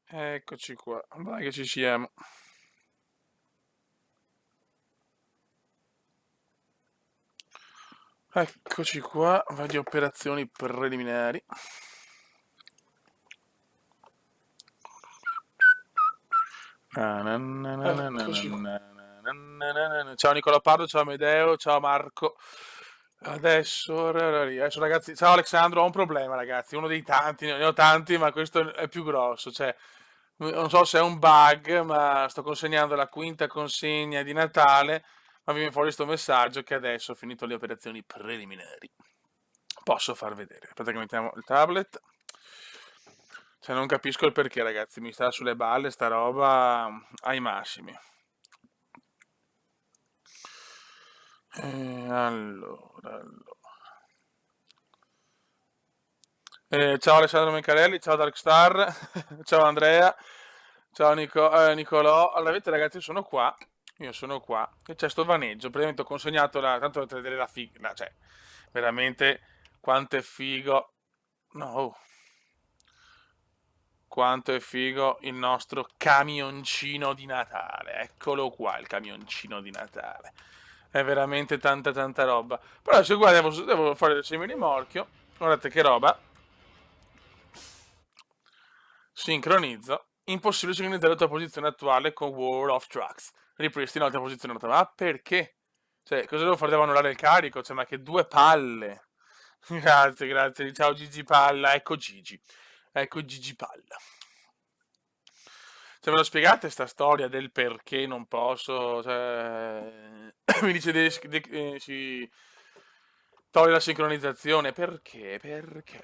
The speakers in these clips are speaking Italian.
Eccoci qua, dai che ci siamo. Eccoci qua, vai di operazioni preliminari. Eccoci qua. Ciao Nicola Pardo, ciao Amedeo, ciao Marco. Adesso ragazzi, ciao Alessandro, ho un problema ragazzi, uno dei tanti, ne ho tanti, ma questo è più grosso, cioè non so se è un bug, ma sto consegnando la quinta consegna di Natale, ma mi viene fuori questo messaggio che adesso ho finito le operazioni preliminari. Posso far vedere. Aspetta che mettiamo il tablet. Cioè, non capisco il perché, ragazzi. Mi sta sulle balle sta roba ai massimi. Allora. Ciao Alessandro Mencarelli, ciao Darkstar, ciao Andrea, ciao Nicolò. Allora, vedete, ragazzi, sono qua. Io sono qua. E c'è sto vaneggio. Praticamente ho consegnato la. Tanto dovete vedere la figa. Cioè, veramente quanto è figo. No, oh. Quanto è figo il nostro camioncino di Natale. Eccolo qua, il camioncino di Natale. È veramente tanta tanta roba. Però se guarda, devo fare il semirimorchio. Guardate che roba. Sincronizzo. Impossibile sincronizzare la tua posizione attuale con World of Trucks. Ripristina la tua posizione attuale. Ma perché? Cioè, cosa devo fare? Devo annullare il carico? Cioè, ma che due palle. Grazie, grazie. Ciao Gigi Palla. Ecco Gigi. Ecco Gigi Palla. Se me lo spiegate sta storia del perché non posso, cioè, mi dice si toglie la sincronizzazione, perché? Perché?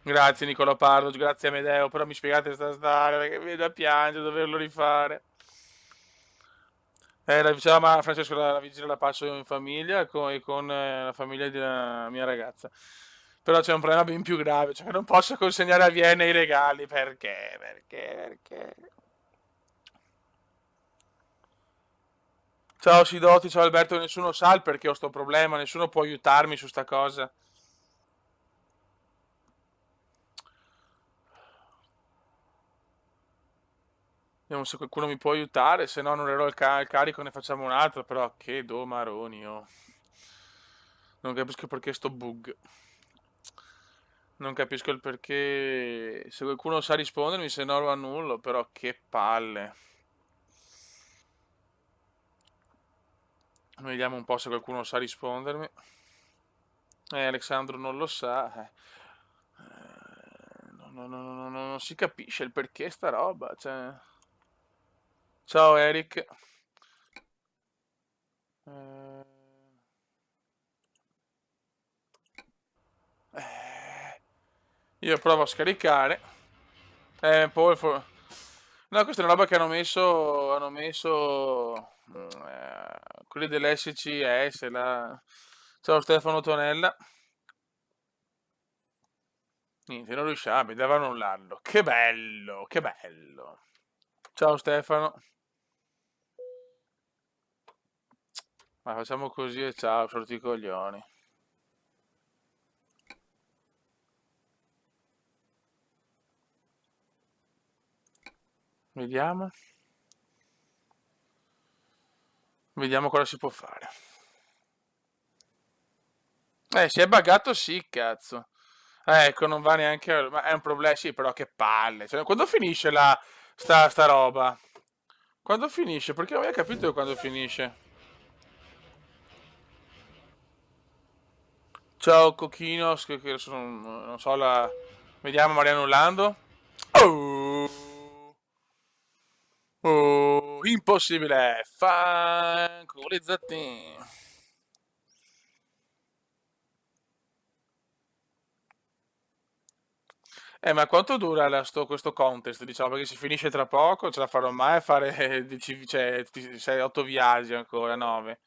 Grazie Nicola Pardo, grazie Amedeo, però mi spiegate sta storia perché mi viene da piangere doverlo rifare. Ciao Francesco, la vigilia la passo in famiglia e con la famiglia della mia ragazza. Però c'è un problema ben più grave, cioè che non posso consegnare a Vienna i regali. Perché? Perché? Perché? Ciao Sidoti, ciao Alberto, nessuno sa il perché ho sto problema, nessuno può aiutarmi su sta cosa. Vediamo se qualcuno mi può aiutare, se no annullerò il carico e ne facciamo un altro, però che domaroni, oh. Non capisco perché sto bug. Non capisco il perché. Se qualcuno sa rispondermi, se no lo annullo, però che palle. Vediamo un po' se qualcuno sa rispondermi. Alessandro non lo sa. Non si capisce il perché sta roba, cioè. Ciao Eric. Eh, eh, io provo a scaricare. Poi no, questa è una roba che hanno messo quelli dell'SCS. Ciao Stefano Tonella. Niente, non riusciamo, devo annullarlo. Che bello, che bello. Ciao Stefano. Ma facciamo così e ciao, sorti i coglioni. Vediamo. Vediamo cosa si può fare. Si è buggato sì, cazzo. Ecco, non va neanche. Ma è un problema, sì, però che palle. Cioè, quando finisce sta roba? Quando finisce? Perché non ho capito io quando finisce. Ciao Cochinos, che sono, non so la. Vediamo Mariano Orlando. Oh, oh, impossibile. Fancolizzati. Ma quanto dura questo contest? Diciamo perché si finisce tra poco, ce la farò mai a fare 8 viaggi ancora, 9.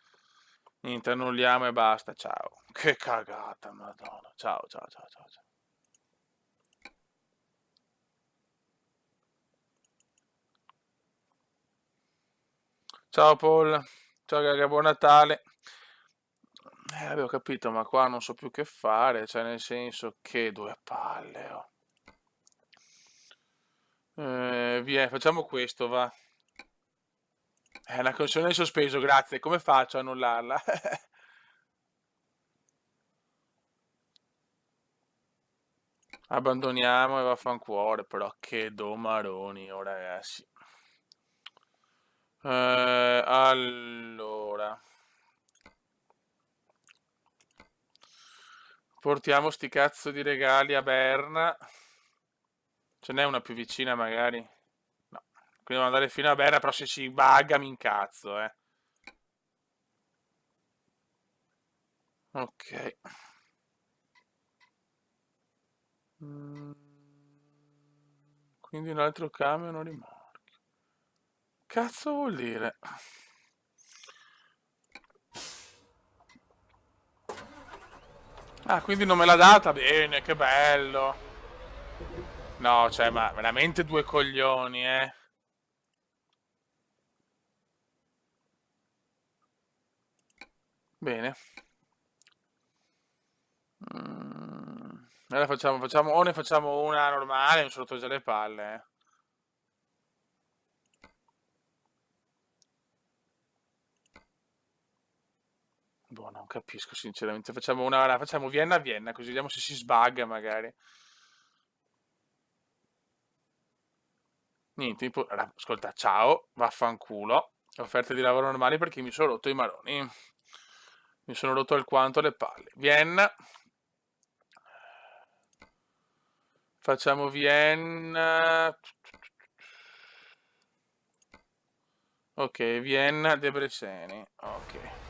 Niente, annulliamo e basta, ciao. Che cagata, madonna. Ciao, ciao, ciao, ciao, ciao. Ciao Paul, ciao Gaga, buon Natale. Avevo capito, ma qua non so più che fare, cioè nel senso che due palle, oh. Via, facciamo questo, va. È una connessione in sospeso, grazie. Come faccio a annullarla? Abbandoniamo e vaffanculo, però che domaroni, oh ragazzi. Allora, portiamo sti cazzo di regali a Berna. Ce n'è una più vicina magari? No. Quindi devo andare fino a Berna, però se si bugga mi incazzo, eh. Ok. Mm, quindi un altro camion o rimorchio. Cazzo vuol dire? Ah, quindi non me l'ha data? Bene, che bello. No, cioè, ma veramente due coglioni, eh. Bene. Allora o ne facciamo una normale, mi sono rotto già le palle, eh. Boh, non capisco sinceramente. Facciamo una, facciamo Vienna-Vienna, così vediamo se si sbagga magari. Niente, allora, ascolta, ciao, vaffanculo. Offerte di lavoro normali perché mi sono rotto i maroni. Mi sono rotto alquanto le palle. Vienna. Facciamo Vienna. Ok, Vienna, Debreceni. Ok.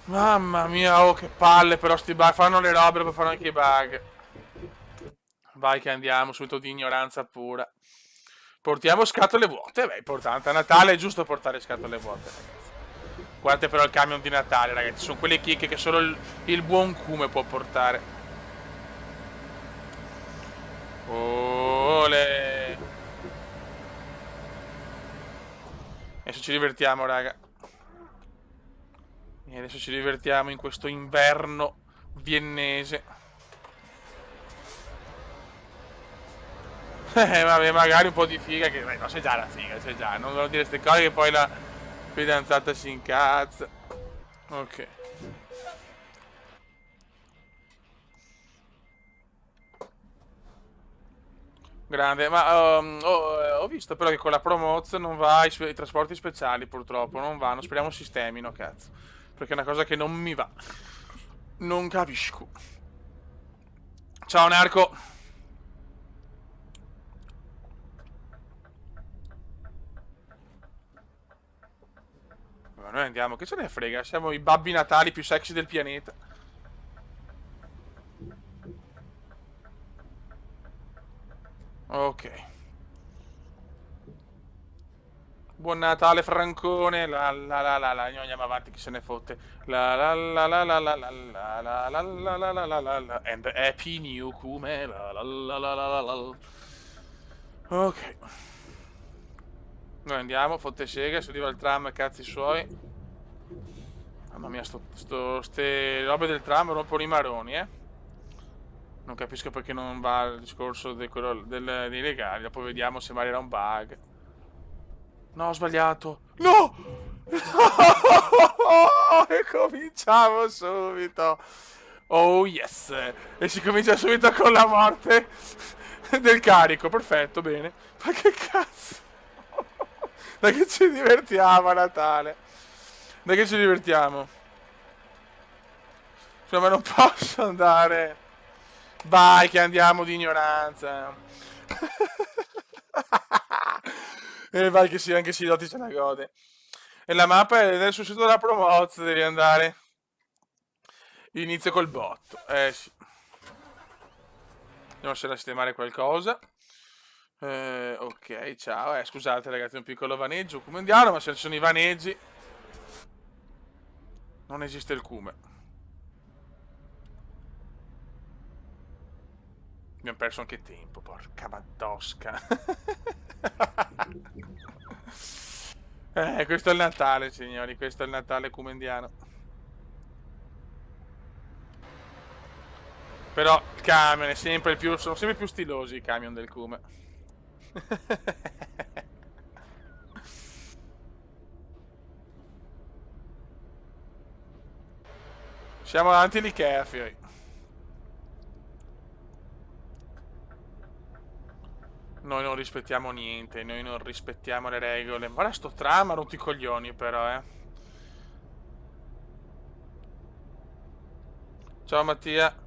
Mamma mia, oh che palle, però sti bug fanno le robe per fare anche i bug. Vai che andiamo, subito di ignoranza pura. Portiamo scatole vuote, beh, è importante. A Natale è giusto portare scatole vuote, ragazzi. Guardate però il camion di Natale, ragazzi. Sono quelle chicche che solo il buon cume può portare. Ole. Adesso ci divertiamo, raga. E adesso ci divertiamo in questo inverno viennese. Vabbè, magari un po' di figa che... no, c'è già la figa, c'è già. Non devo dire queste cose che poi la fidanzata si incazza. Ok. Grande, ma ho visto però che con la Promoz non va i trasporti speciali purtroppo, non vanno, speriamo sistemino, cazzo. Perché è una cosa che non mi va. Non capisco. Ciao Narco. Ma noi andiamo, che ce ne frega, siamo i babbi natali più sexy del pianeta. Ok. Buon Natale Francone, noi andiamo avanti, chi se ne fotte. La, and Happy New Come, Ok. Noi andiamo, fotte sega, si arriva il tram, cazzi suoi. Mamma mia, ste robe del tram rompono i maroni, eh. Non capisco perché non va il discorso dei legali, dopo vediamo se magari era un bug. No, ho sbagliato. No! No! E cominciamo subito. Oh yes. E si comincia subito con la morte del carico. Perfetto, bene. Ma che cazzo? Dai che ci divertiamo a Natale. Dai che ci divertiamo. Cioè, ma non posso andare. Vai che andiamo di ignoranza. E vai che sì, anche Sidotti se la gode. E la mappa è nel suo sito della Promoz, devi andare. Inizio col botto. Sì. Vediamo se da sistemare qualcosa. Ok, ciao. Scusate ragazzi, un piccolo vaneggio cumendiano, ma se ci sono i vaneggi non esiste il cume. Abbiamo perso anche tempo, porca maddosca. Questo è il Natale, signori, questo è il Natale cumendiano. Però il camion è sempre più, sono sempre più stilosi i camion del Cume. Siamo davanti all'Ikea, Fiori. Noi non rispettiamo niente, noi non rispettiamo le regole. Guarda sto tram, ha rotto i coglioni però, eh. Ciao Mattia.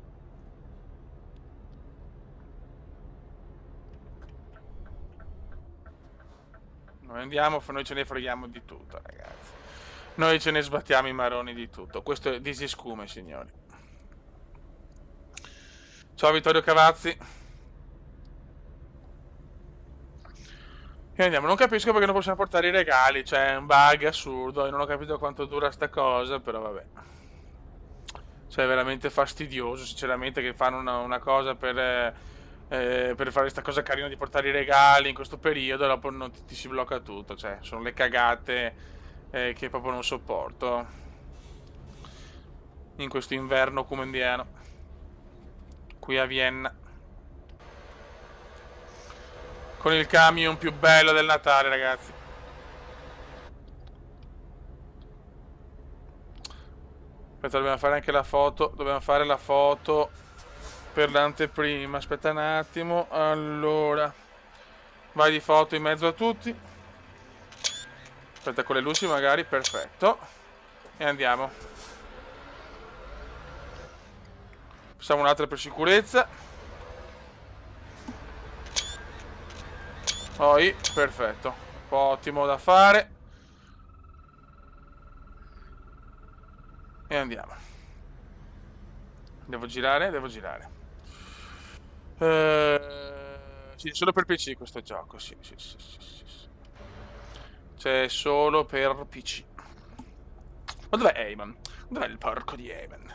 Noi andiamo, noi ce ne freghiamo di tutto, ragazzi. Noi ce ne sbattiamo i maroni di tutto. Questo è disiscume, signori. Ciao Vittorio Cavazzi. E andiamo, non capisco perché non possiamo portare i regali, cioè è un bug assurdo e non ho capito quanto dura sta cosa, però vabbè. Cioè è veramente fastidioso, sinceramente, che fanno una cosa per fare questa cosa carina di portare i regali in questo periodo e dopo non ti si blocca tutto, cioè sono le cagate che proprio non sopporto in questo inverno comendiano qui a Vienna. Con il camion più bello del Natale, ragazzi. Aspetta, dobbiamo fare anche la foto. Dobbiamo fare la foto per l'anteprima. Aspetta un attimo. Allora, vai di foto in mezzo a tutti. Aspetta, con le luci magari. Perfetto. E andiamo. Facciamo un'altra per sicurezza. Poi, perfetto. Ottimo da fare. E andiamo. Devo girare, devo girare. Sì, solo per PC questo gioco, sì, sì, sì, sì, sì, sì. C'è solo per PC. Ma dov'è Eyman? Dov'è il porco di Eyman?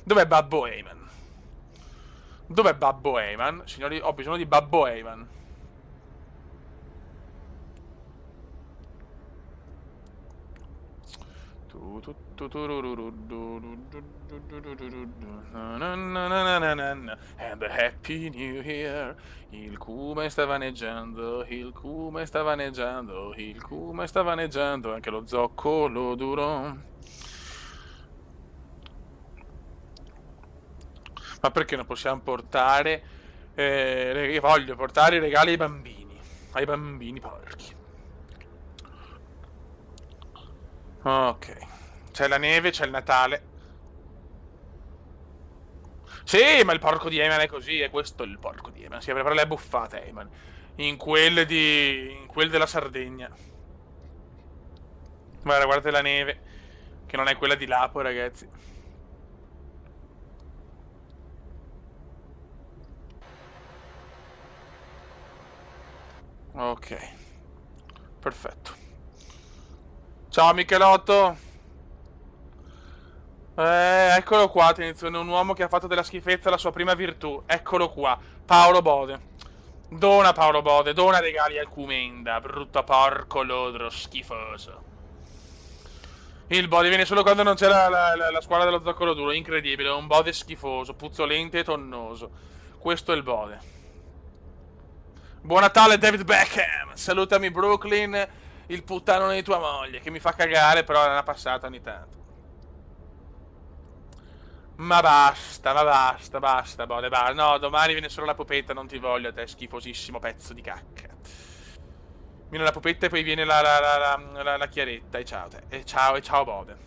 Dov'è Babbo Eyman? Dov'è Babbo Eyman? Signori, ho bisogno di Babbo Eyman. And a happy new year. Il Cume sta vaneggiando, il Cume sta vaneggiando, il Cume sta vaneggiando, anche lo zoccolo duro. Ma perché non possiamo portare? Io voglio portare i regali ai bambini porchi. Ok. C'è la neve, c'è il Natale. Sì, ma il porco di Eman è così, è questo il porco di Eman. Si prepara le buffate, Eman. In quel della Sardegna. Guarda, guardate la neve. Che non è quella di Lapo, ragazzi. Ok. Perfetto. Ciao, Michelotto. Eccolo qua, attenzione, un uomo che ha fatto della schifezza la sua prima virtù. Eccolo qua, Paolo Bode. Dona Paolo Bode, dona regali al Cumenda, brutto porco lodro, schifoso. Il Bode viene solo quando non c'è la squadra dello zoccolo duro, incredibile, un Bode schifoso, puzzolente e tonnoso. Questo è il Bode. Buon Natale David Beckham, salutami Brooklyn, il puttanone di tua moglie, che mi fa cagare però è una passata ogni tanto. Ma basta, basta, Bode, basta. No, domani viene solo la pupetta, non ti voglio, te schifosissimo pezzo di cacca. Viene la pupetta e poi viene la chiaretta, e ciao te, e ciao Bode.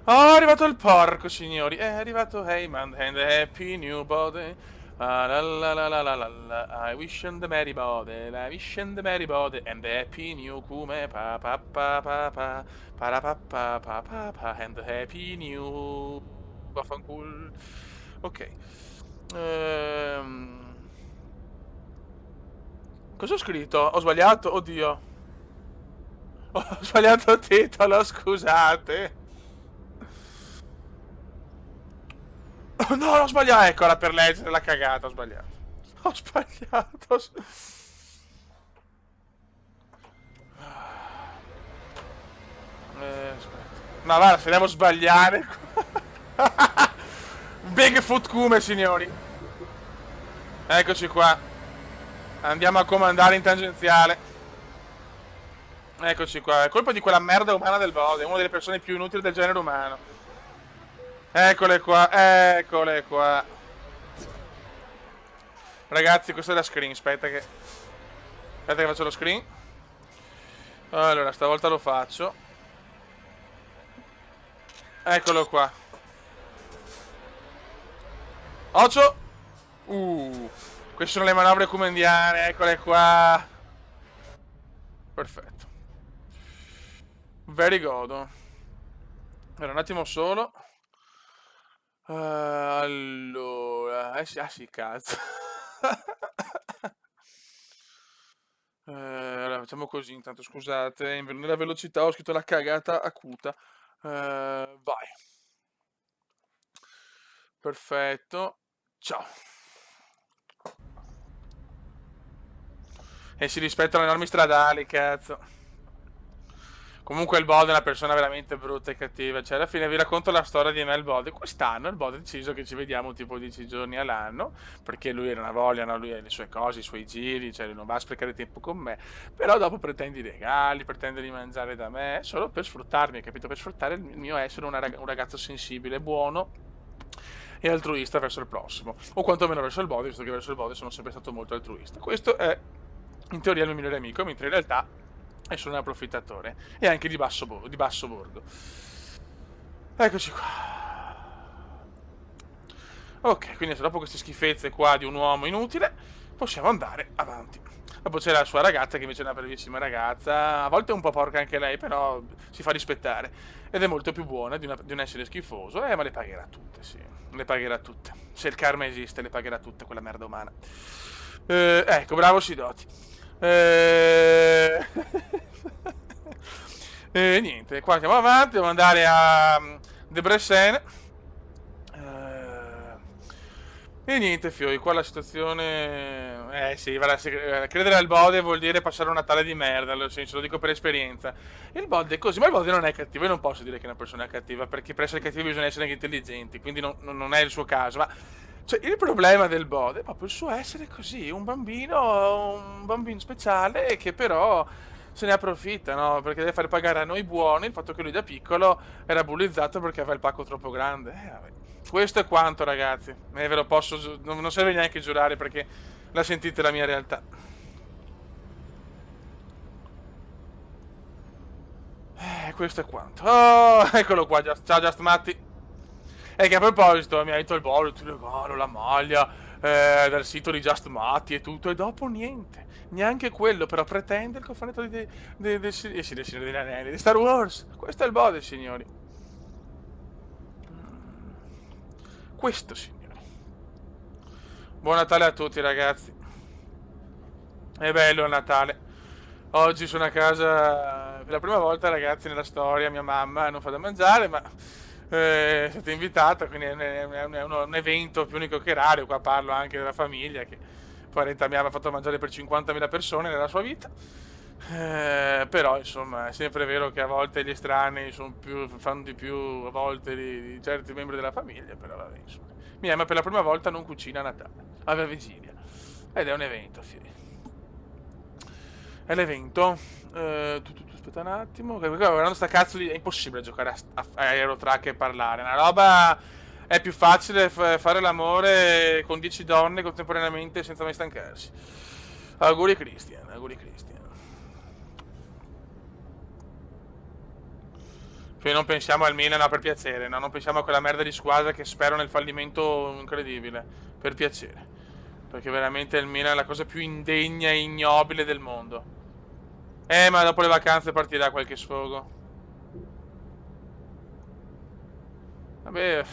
Oh, è arrivato il porco, signori, è arrivato Heyman and the happy new body. Ah, la la la la la la la. I wish on the merry body, I wish on the merry body and the happy new Cume pa pa pa pa pa para pa pa pa pa pa and the happy new vaffanculo. Ok. Cosa ho scritto? Ho sbagliato? Oddio. Ho sbagliato il titolo, scusate. Oh, no, ho sbagliato. Ecco, era per leggere la cagata, ho sbagliato. Ho sbagliato. Aspetta. No, guarda, se devo sbagliare. Bigfoot come, signori. Eccoci qua. Andiamo a comandare in tangenziale. Eccoci qua. È colpa di quella merda umana del bode. Una delle persone più inutili del genere umano. Eccole qua. Eccole qua. Ragazzi, questa è la screen. Aspetta che faccio lo screen. Allora, stavolta lo faccio. Eccolo qua. Occhio. Queste sono le manovre comandiane. Eccole qua. Perfetto. Very good. Allora, un attimo solo. Allora, sì, ah sì, cazzo. Allora, facciamo così, intanto scusate, nella velocità ho scritto la cagata acuta. Vai. Perfetto. Ciao. E si rispettano le norme stradali, cazzo. Comunque il Bode è una persona veramente brutta e cattiva. Cioè, alla fine vi racconto la storia di me e il Bode. Quest'anno il Bode ha deciso che ci vediamo tipo 10 giorni all'anno, perché lui era una voglia, no? Lui ha le sue cose, i suoi giri, cioè lui non va a sprecare tempo con me. Però dopo pretende i regali, pretende di mangiare da me, solo per sfruttarmi, capito? Per sfruttare il mio essere un ragazzo sensibile, buono e altruista verso il prossimo. O quantomeno verso il Bode, visto che verso il Bode sono sempre stato molto altruista. Questo è in teoria il mio migliore amico, mentre in realtà è solo un approfittatore e anche di basso bordo. Eccoci qua. Ok, quindi dopo queste schifezze qua di un uomo inutile, possiamo andare avanti. Dopo c'è la sua ragazza, che invece è una bravissima ragazza, a volte è un po' porca anche lei, però si fa rispettare. Ed è molto più buona di un essere schifoso, ma le pagherà tutte, sì. Le pagherà tutte. Se il karma esiste, le pagherà tutte, quella merda umana. Ecco, bravo Sidoti. E niente, qua andiamo avanti, devo andare a Debrecen. E niente, fioi, qua la situazione. Sì, credere al Bode vuol dire passare un Natale di merda, nel senso, lo dico per esperienza. Il Bode è così, ma il Bode non è cattivo, io non posso dire che una persona è cattiva, perché per essere cattivi bisogna essere anche intelligenti, quindi non è il suo caso, ma. Cioè, il problema del Bode è proprio il suo essere così, un bambino speciale che però se ne approfitta, no? Perché deve fare pagare a noi buoni il fatto che lui da piccolo era bullizzato perché aveva il pacco troppo grande. Vabbè. Questo è quanto, ragazzi. Ve lo posso non serve neanche giurare perché la sentite la mia realtà. Questo è quanto. Oh, eccolo qua, ciao Just Matti. E che a proposito mi ha detto il Bolo, ti regalo la maglia dal sito di Just Matti e tutto, e dopo niente, neanche quello, però pretende il cofanetto del Signore degli Anelli, di Star Wars. Questo è il Bode, signori. Questo, signori. Buon Natale a tutti, ragazzi. È bello il Natale. Oggi sono a casa per la prima volta, ragazzi, nella storia. Mia mamma non fa da mangiare, ma è stata invitata, quindi è un evento più unico che raro. Qua parlo anche della famiglia, che parenta mia ha fatto mangiare per 50.000 persone nella sua vita. Però, insomma, è sempre vero che a volte gli estranei fanno di più a volte di certi membri della famiglia, però vabbè, insomma. Mia mamma per la prima volta non cucina a Natale, alla vigilia. Ed è un evento, sì. È l'evento. Aspetta un attimo. Guardando sta cazzo di. È impossibile giocare a Eurotrack e parlare. Una roba. È più facile fare l'amore con 10 donne contemporaneamente senza mai stancarsi. Auguri Christian, auguri Christian. Poi non pensiamo al Milan, no, per piacere, no? Non pensiamo a quella merda di squadra che spero nel fallimento incredibile. Per piacere. Perché veramente il Milan è la cosa più indegna e ignobile del mondo. Ma dopo le vacanze partirà qualche sfogo. Vabbè.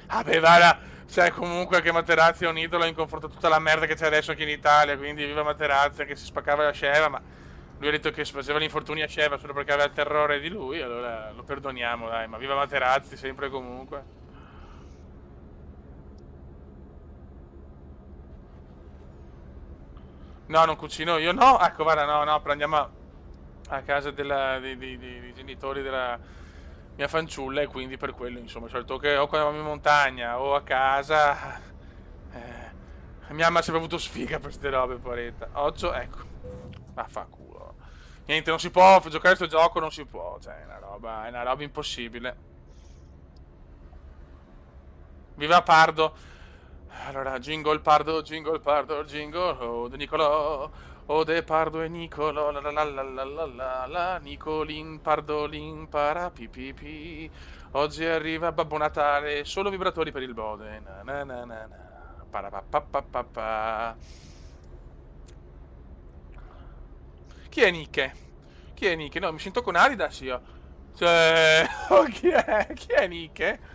Vabbè, guarda. Cioè, comunque che Materazzi è un idolo in confronto a tutta la merda che c'è adesso anche in Italia. Quindi viva Materazzi che si spaccava la sceva, ma lui ha detto che faceva gli infortuni a sceva solo perché aveva il terrore di lui. Allora lo perdoniamo, dai. Ma viva Materazzi sempre e comunque. No, non cucino io. No, ecco, guarda, no, no, prendiamo a casa dei genitori mia fanciulla e quindi per quello, insomma, solito che o quando andiamo in montagna o a casa, mia mamma ha sempre avuto sfiga per queste robe, poretta. Oggi, ecco, vaffanculo. Niente, non si può giocare a questo gioco, non si può, cioè, è una roba impossibile. Viva Pardo! Allora, jingle Pardo, jingle, oh de Nicolò, oh de Pardo e Nicolò, la la la la la la la la, Nicolin, Pardolin, para pi pi pi. Oggi arriva Babbo Natale, solo vibratori per il bode, na na na na na, para pa pa pa pa pa. Chi è Nicche? Chi è Nicche? No, mi sento con Adidas io. Cioè, oh, chi è? Chi è Nicche?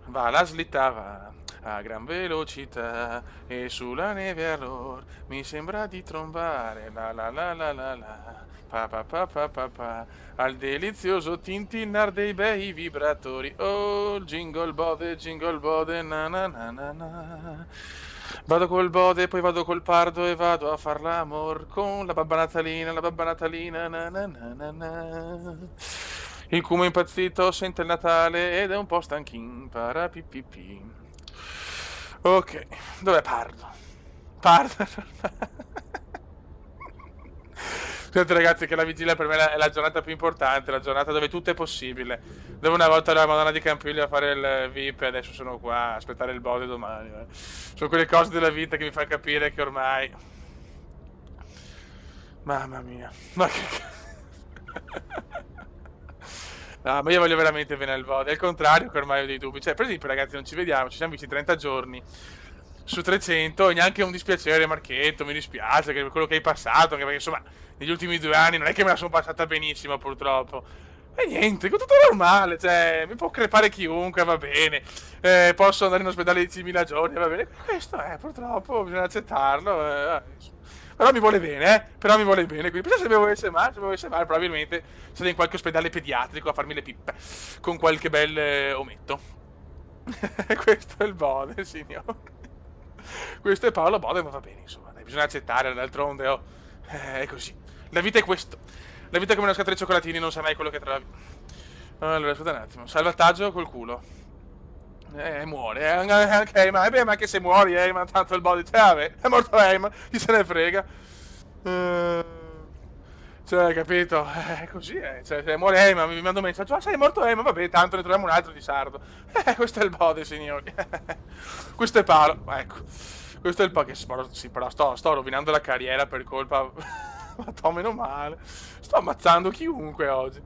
Va, la slittava a gran velocità e sulla neve allora mi sembra di trombare la la la la la la pa pa pa pa pa pa al delizioso tintinnar dei bei vibratori. Oh, jingle bode, na na na na na. Vado col bode, poi vado col pardo e vado a far l'amor con la babba natalina, na na na na na. Il Cumo è impazzito, sente il Natale ed è un po' stanchin, parapipipi. Ok, dov'è Pardo? Pardo. Senti ragazzi che la vigilia per me è la giornata più importante, la giornata dove tutto è possibile. Dove una volta ero alla Madonna di Campiglia a fare il VIP e adesso sono qua a aspettare il bode domani. Sono quelle cose della vita che mi fanno capire che ormai... Mamma mia. Ma che... No, ma io voglio veramente bene al bode. È il contrario che ormai ho dei dubbi. Cioè, per esempio ragazzi, non ci vediamo, ci siamo visti 30 giorni su 300 e neanche un dispiacere, Marchetto, mi dispiace che quello che hai passato, anche perché insomma negli ultimi 2 anni non è che me la sono passata benissimo purtroppo. E niente, tutto normale, cioè mi può crepare chiunque, va bene. Posso andare in ospedale 10.000 giorni, va bene. Questo è, purtroppo, bisogna accettarlo. Però mi vuole bene, però mi vuole bene. Quindi pensa se mi volesse male, probabilmente sarei in qualche ospedale pediatrico a farmi le pippe con qualche bel ometto. Questo è il bode, signore. Questo è Paolo Bode, ma va bene, insomma, dai, bisogna accettare, d'altronde, oh, è così. La vita è questo. La vita è come una scatola di cioccolatini, non sa mai quello che trovi. Allora, aspetta un attimo. Salvataggio col culo. Muore. Ok, ma, ma anche se muori, ma tanto il body. Cioè, vabbè, è morto Eyman, chi se ne frega. Eh, cioè, capito? Così è. Cioè, se muore Eyman, mi manda un messaggio. Ah, sei morto Eyman, vabbè, tanto ne troviamo un altro di sardo. Questo è il body, signori. Questo è Paolo. Ecco. Questo è il che sì, però sto rovinando la carriera per colpa. Ma meno male. Sto ammazzando chiunque oggi.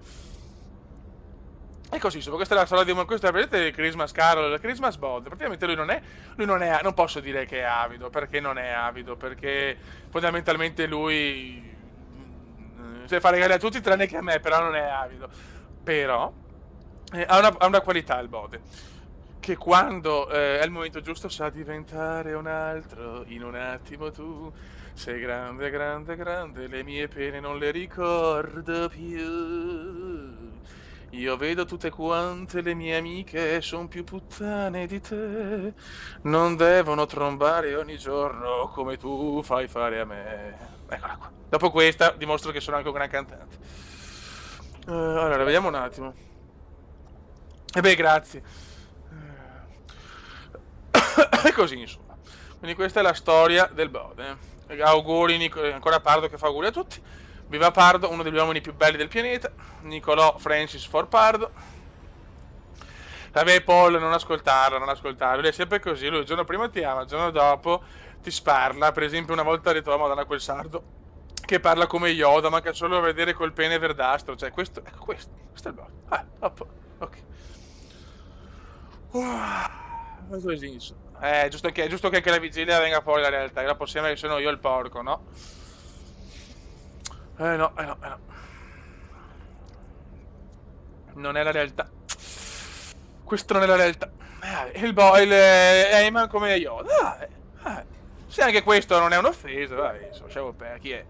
E così, insomma, questa è la storia di questo è vedete il Christmas Carol, il Christmas Bond. Praticamente non posso dire che è avido, perché non è avido, perché fondamentalmente lui se fa regali a tutti tranne che a me, però non è avido. Però ha una qualità il Bode che quando è il momento giusto sa diventare un altro in un attimo tu sei grande, grande, grande, le mie pene non le ricordo più. Io vedo tutte quante le mie amiche son più puttane di te. Non devono trombare ogni giorno come tu fai fare a me. Eccola qua. Dopo questa dimostro che sono anche un gran cantante. Allora, vediamo un attimo. E beh, grazie. E così, insomma. Quindi questa è la storia del Bode. Auguri, ancora Pardo che fa auguri a tutti. Viva Pardo, uno degli uomini più belli del pianeta. Nicolò Francis for Pardo. Vabbè, Paul, non ascoltarlo, non ascoltarlo. Lui è sempre così. Lui il giorno prima ti ama, il giorno dopo ti sparla. Per esempio, una volta ritrovo Madonna quel sardo che parla come Yoda, manca solo a vedere col pene verdastro. Cioè, questo, ecco, questo è il Bode. Ok. Così, insomma. È giusto che anche la vigilia venga fuori la realtà. La prossima che sono io il porco, no? No. Non è la realtà. Questo non è la realtà. Eyman come Yoda. Se anche questo non è un'offesa, dai, lasciamo per chi è.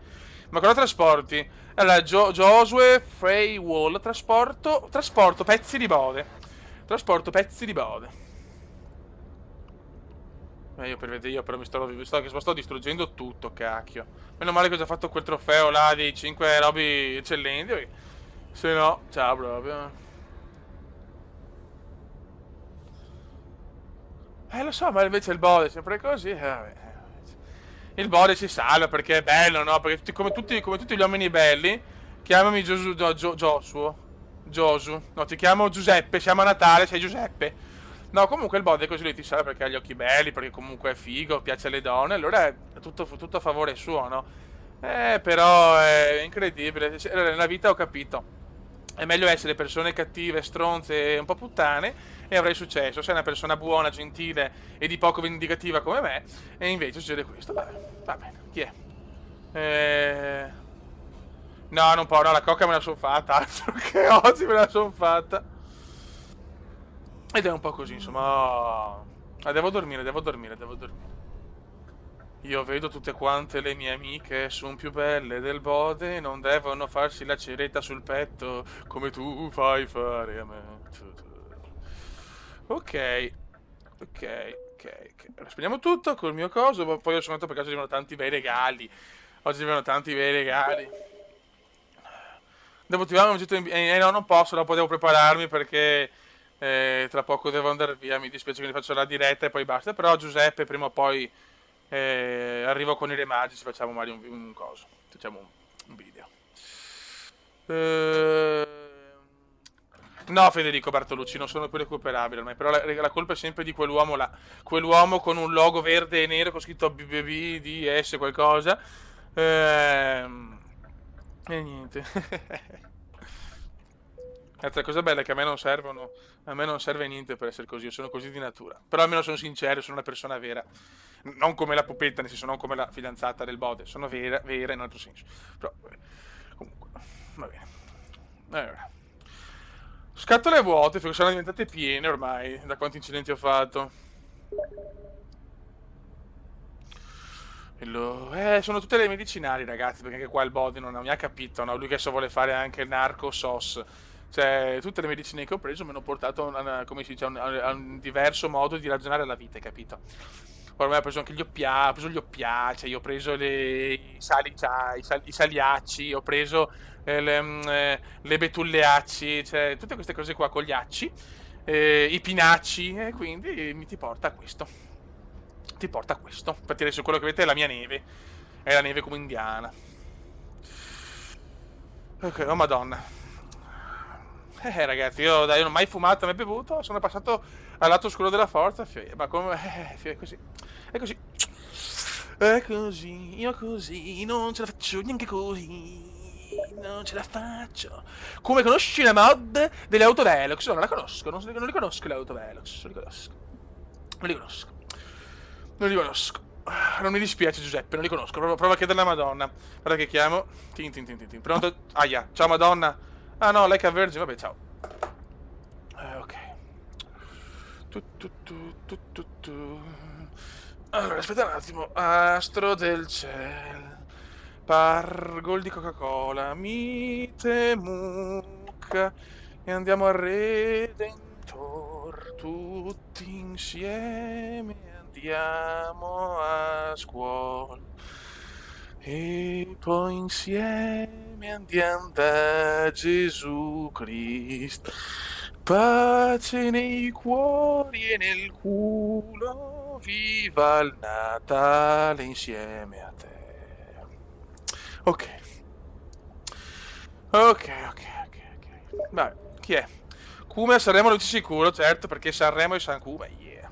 Ma cosa trasporti? Allora, Josué Frey Wall, trasporto pezzi di bode. Trasporto pezzi di bode. Io però sto distruggendo tutto, cacchio. Meno male che ho già fatto quel trofeo là dei 5 robi eccellenti. Se no, ciao proprio. Lo so, ma invece il bode è sempre così. Vabbè. Il bode si salva perché è bello, no? Perché come tutti gli uomini belli, chiamami Giosu, no, Josuo. Giosu. No, ti chiamo Giuseppe, siamo a Natale, sei Giuseppe. No, comunque il bode così lui ti salva perché ha gli occhi belli, perché comunque è figo, piace alle donne, allora è tutto a favore suo, no? Però è incredibile. Nella vita ho capito. È meglio essere persone cattive, stronze e un po' puttane e avrai successo. Sei una persona buona, gentile e di poco vendicativa come me e invece succede questo. Vabbè, va bene. Chi è? Eh... No, non può, no, la cocca me la sono fatta, altro che oggi me la sono fatta. Ed è un po' così, insomma. Devo dormire, devo dormire, devo dormire. Io vedo tutte quante le mie amiche, sono più belle del bode, non devono farsi la ceretta sul petto come tu fai fare a me. Ok, ok. Spegniamo tutto col mio coso, poi io sono andato per caso arrivano tanti bei regali. Oggi arrivano tanti bei regali. Devo tirare un oggetto no, non posso, non potevo prepararmi perché tra poco devo andare via, mi dispiace che ne faccio la diretta e poi basta, però Giuseppe prima o poi arrivo con i Re Magici, facciamo magari un coso, facciamo un video. Eh, No, Federico Bartolucci, non sono più recuperabile ormai, però la colpa è sempre di quell'uomo là, quell'uomo con un logo verde e nero con scritto BBBDS qualcosa. E niente. L'altra cosa bella è che a me non serve niente per essere così, io sono così di natura. Però almeno sono sincero, sono una persona vera. Non come la pupetta, nel senso non come la fidanzata del bode, sono vera in un altro senso. Però, comunque, va bene. Allora. Scatole vuote, perché sono diventate piene ormai, da quanti incidenti ho fatto. Sono tutte le medicinali, ragazzi, perché anche qua il body non ha mica capito, no? Lui che adesso vuole fare anche il narco sos. Cioè, tutte le medicine che ho preso mi hanno portato come si dice, a un diverso modo di ragionare alla vita, hai capito? Ormai ho preso anche ho preso gli oppiacei, io ho preso i sali, i saliacci, ho preso le betulleacci, cioè tutte queste cose qua con gli acci, i pinacci, e quindi mi ti porta a questo. Ti porta a questo. Infatti adesso quello che vedete è la mia neve. È la neve come indiana. Ok, oh madonna. Ragazzi, io dai, non ho mai fumato, mai bevuto, sono passato al lato oscuro della forza, ma come... è così. È così. È così, io così, non ce la faccio neanche così. Non ce la faccio. Come conosci la mod delle autovelox? No, non la conosco, non li conosco le autovelox, non li conosco. Non li conosco. Non li conosco. Non mi dispiace Giuseppe, non li conosco. Prova a chiedere alla Madonna. Guarda che chiamo. Tin tin tin tin tin. Pronto? Aia. Ciao Madonna. Ah no, lei che è vergine. Vabbè, ciao. Ok. Tu. Allora, aspetta un attimo. Astro del cielo. Pargol di Coca-Cola. Mite mucca. E andiamo al Redentor. Tutti insieme andiamo a scuola. E poi insieme andiamo da Gesù Cristo. Pace nei cuori e nel culo. Viva il Natale insieme a te. Ok. Ok. Vabbè, chi è? Come a Sanremo non ci sicuro, certo, perché Sanremo e San Cuba, yeah.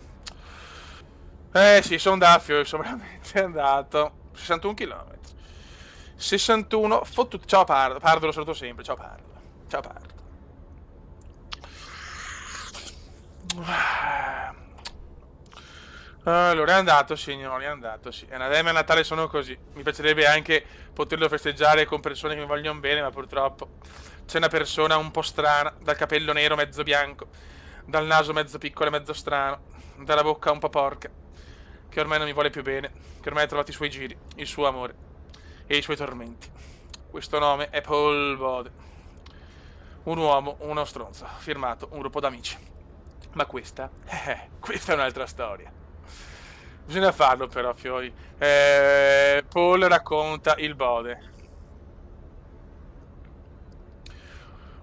Sì, sono Daffio, sono veramente andato. 61 km. 61, fottuto. Ciao Pardo, Pardo lo saluto sempre, ciao Pardo. Ciao Pardo. Allora è andato, signori, è andato, sì. E a Natale sono così. Mi piacerebbe anche poterlo festeggiare con persone che mi vogliono bene, ma purtroppo c'è una persona un po' strana, dal capello nero mezzo bianco, dal naso mezzo piccolo e mezzo strano, dalla bocca un po' porca, che ormai non mi vuole più bene, che ormai ha trovato i suoi giri, il suo amore e i suoi tormenti. Questo nome è Paul Bode. Un uomo, uno stronzo, firmato un gruppo d'amici. Ma questa è un'altra storia. Bisogna farlo però, Fiori. Paul racconta il Bode.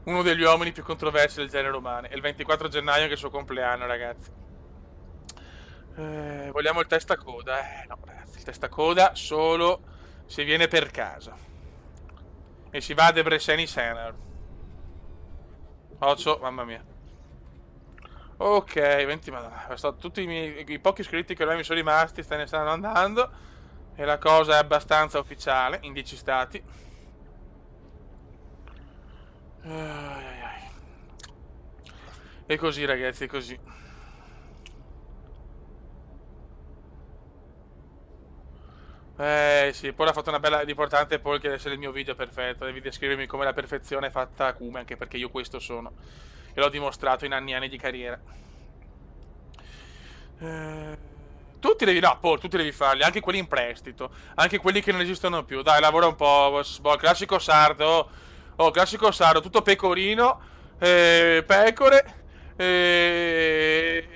uno degli uomini più controversi del genere umano. È il 24 gennaio che è il suo compleanno, ragazzi. Vogliamo il testacoda? No, ragazzi, il testacoda solo se viene per casa. E si va a Debreceni Senna. Occhio, mamma mia. Ok, 20, madonna, tutti i pochi iscritti che ormai mi sono rimasti se ne stanno andando. E la cosa è abbastanza ufficiale, in 10 stati. Ai, ai, ai. E così, ragazzi, è così. Sì, poi ha fatto una bella l'importante poi che deve essere il mio video perfetto, devi descrivermi come la perfezione è fatta a Kuma, anche perché io questo sono. E l'ho dimostrato in anni e anni di carriera. Eh, tutti devi, no, Paul, tutti devi farli, anche quelli in prestito, anche quelli che non esistono più. Dai, lavora un po', classico sardo, classico sardo, tutto pecorino, pecore,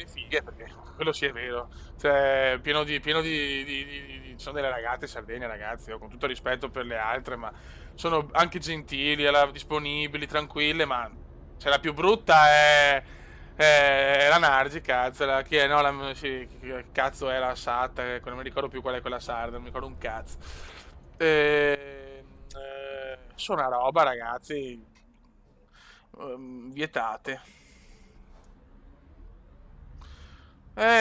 fighe, perché quello sì è vero. Cioè, ci sono delle ragazze in Sardegna, ragazzi, con tutto rispetto per le altre, ma sono anche gentili, disponibili, tranquille, ma cioè, la più brutta è la Nargi, cazzo, chi è? No, sì, che cazzo è la Sat, non mi ricordo più qual è quella sarda, non mi ricordo un cazzo. Sono una roba, ragazzi, vietate.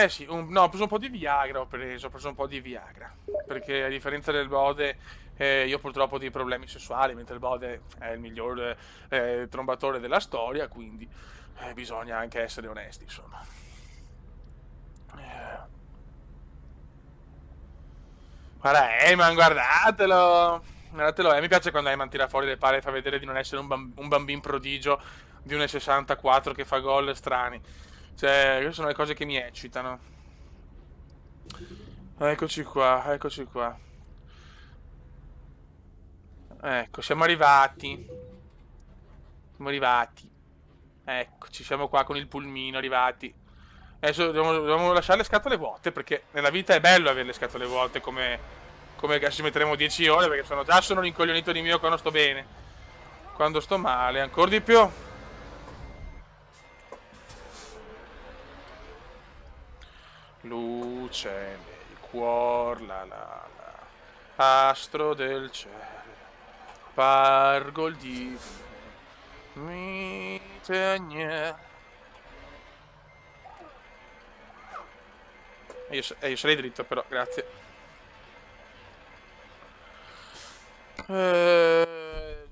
Sì, no, ho preso un po' di Viagra, ho preso un po' di Viagra, perché a differenza del Bode, io purtroppo ho dei problemi sessuali, mentre il Bode è il miglior trombatore della storia, quindi bisogna anche essere onesti, insomma. Eh, Guarda, Eyman, guardatelo! Guardatelo, mi piace quando Eyman tira fuori le palle e fa vedere di non essere un bambino prodigio di 1,64 che fa gol strani. Cioè, queste sono le cose che mi eccitano. Eccoci qua, eccoci qua. Ecco, siamo arrivati. Siamo arrivati. Eccoci, siamo qua con il pulmino arrivati. Adesso dobbiamo lasciare le scatole vuote perché nella vita è bello avere le scatole vuote come che ci metteremo 10 ore perché sono rincoglionito di mio quando sto bene. Quando sto male, ancora di più. Luce nel cuor, la la la. Astro del cielo, pargo il divino, mi tegne. Io sarei dritto però, grazie.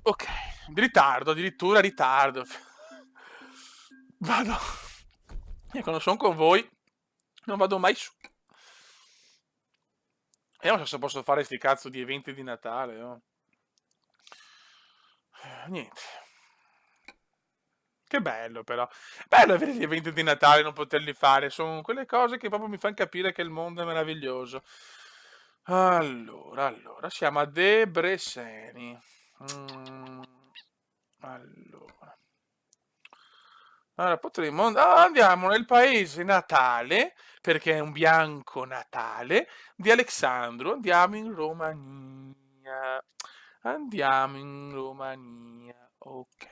Ok, di ritardo, addirittura ritardo. Vado. Io quando sono con voi non vado mai su. E non so se posso fare sti cazzo di eventi di Natale, no? Niente. Che bello però. Bello avere gli eventi di Natale e non poterli fare. Sono quelle cose che proprio mi fanno capire che il mondo è meraviglioso. Allora, siamo a Debreceni. Mm, allora. Allora, potremmo andiamo nel paese natale, perché è un bianco Natale, di Alessandro. Andiamo in Romania. Andiamo in Romania. Ok.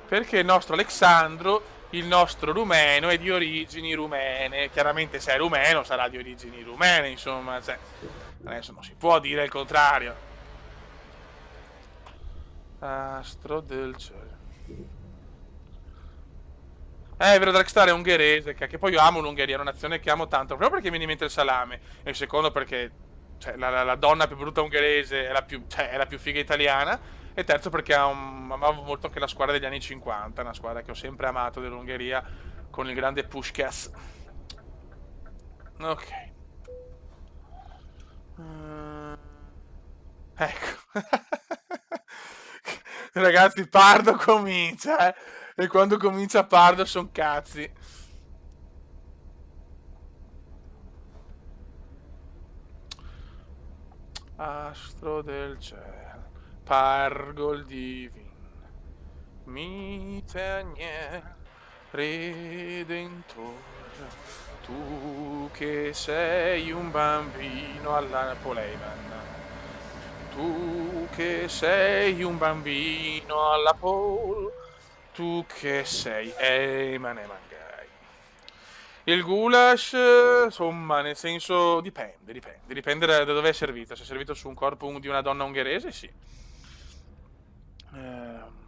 Perché il nostro Alessandro, il nostro rumeno, è di origini rumene. Chiaramente se è rumeno sarà di origini rumene, insomma, cioè, adesso non si può dire il contrario. Astro del cielo. È vero, Dragstar è ungherese, che poi io amo l'Ungheria, è una nazione che amo tanto, proprio perché mi viene in mente il salame, e il secondo perché cioè, la donna più brutta ungherese è la più figa italiana, e terzo perché amavo molto anche la squadra degli anni 50, una squadra che ho sempre amato dell'Ungheria, con il grande Puskás. Ok. Mm, ecco. Ragazzi, Pardo comincia, eh. E quando comincia Pardo son cazzi. Astro del cielo, pargol divin, mite agnel, redentor, tu che sei un bambino alla Poleiman, Tu che sei un bambino alla pole, tu che sei Eman Emangai. Il goulash, insomma, nel senso, dipende da dove è servito. Se è servito su un corpo di una donna ungherese, sì. Eh,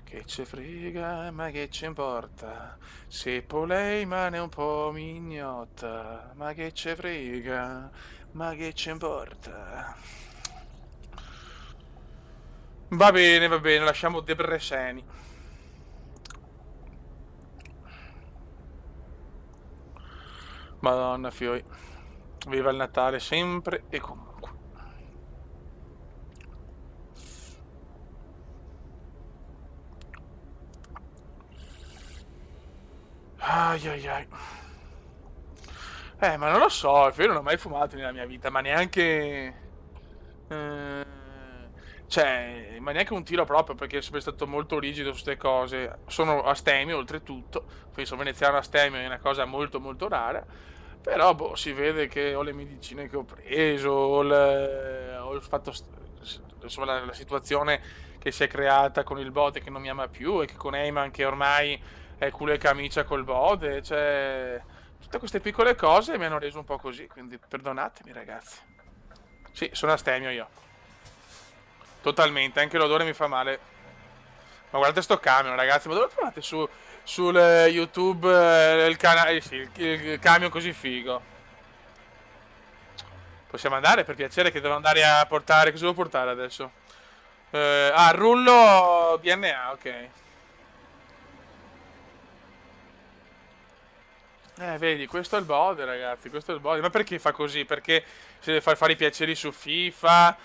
Che ce frega, ma che ci importa? Se lei rimane un po' mignotta, ma che ce frega, ma che ci importa? Va bene, lasciamo Debreceni. Madonna Fioi. Viva il Natale sempre e comunque. Ai ai ai. Ma non lo so, io non ho mai fumato nella mia vita, ma neanche... eh, cioè, ma neanche un tiro proprio, perché è sempre stato molto rigido su queste cose. Sono astemio, oltretutto, quindi sono veneziano astemio, è una cosa molto molto rara. Però, boh, si vede che ho le medicine che ho preso, ho il fatto, insomma, la situazione che si è creata con il Bode che non mi ama più e che con Eyman che ormai è culo e camicia col Bode, cioè... Tutte queste piccole cose mi hanno reso un po' così, quindi perdonatemi ragazzi. Sì, sono astemio io. Totalmente, anche l'odore mi fa male. Ma guardate sto camion, ragazzi, ma dove lo trovate sul YouTube il canale, sì, il camion così figo? Possiamo andare per piacere che devo andare a portare, cosa devo portare adesso? Rullo DNA, ok. Vedi, questo è il bode, ragazzi, questo è il bode. Ma perché fa così? Perché si deve fare i piaceri su FIFA,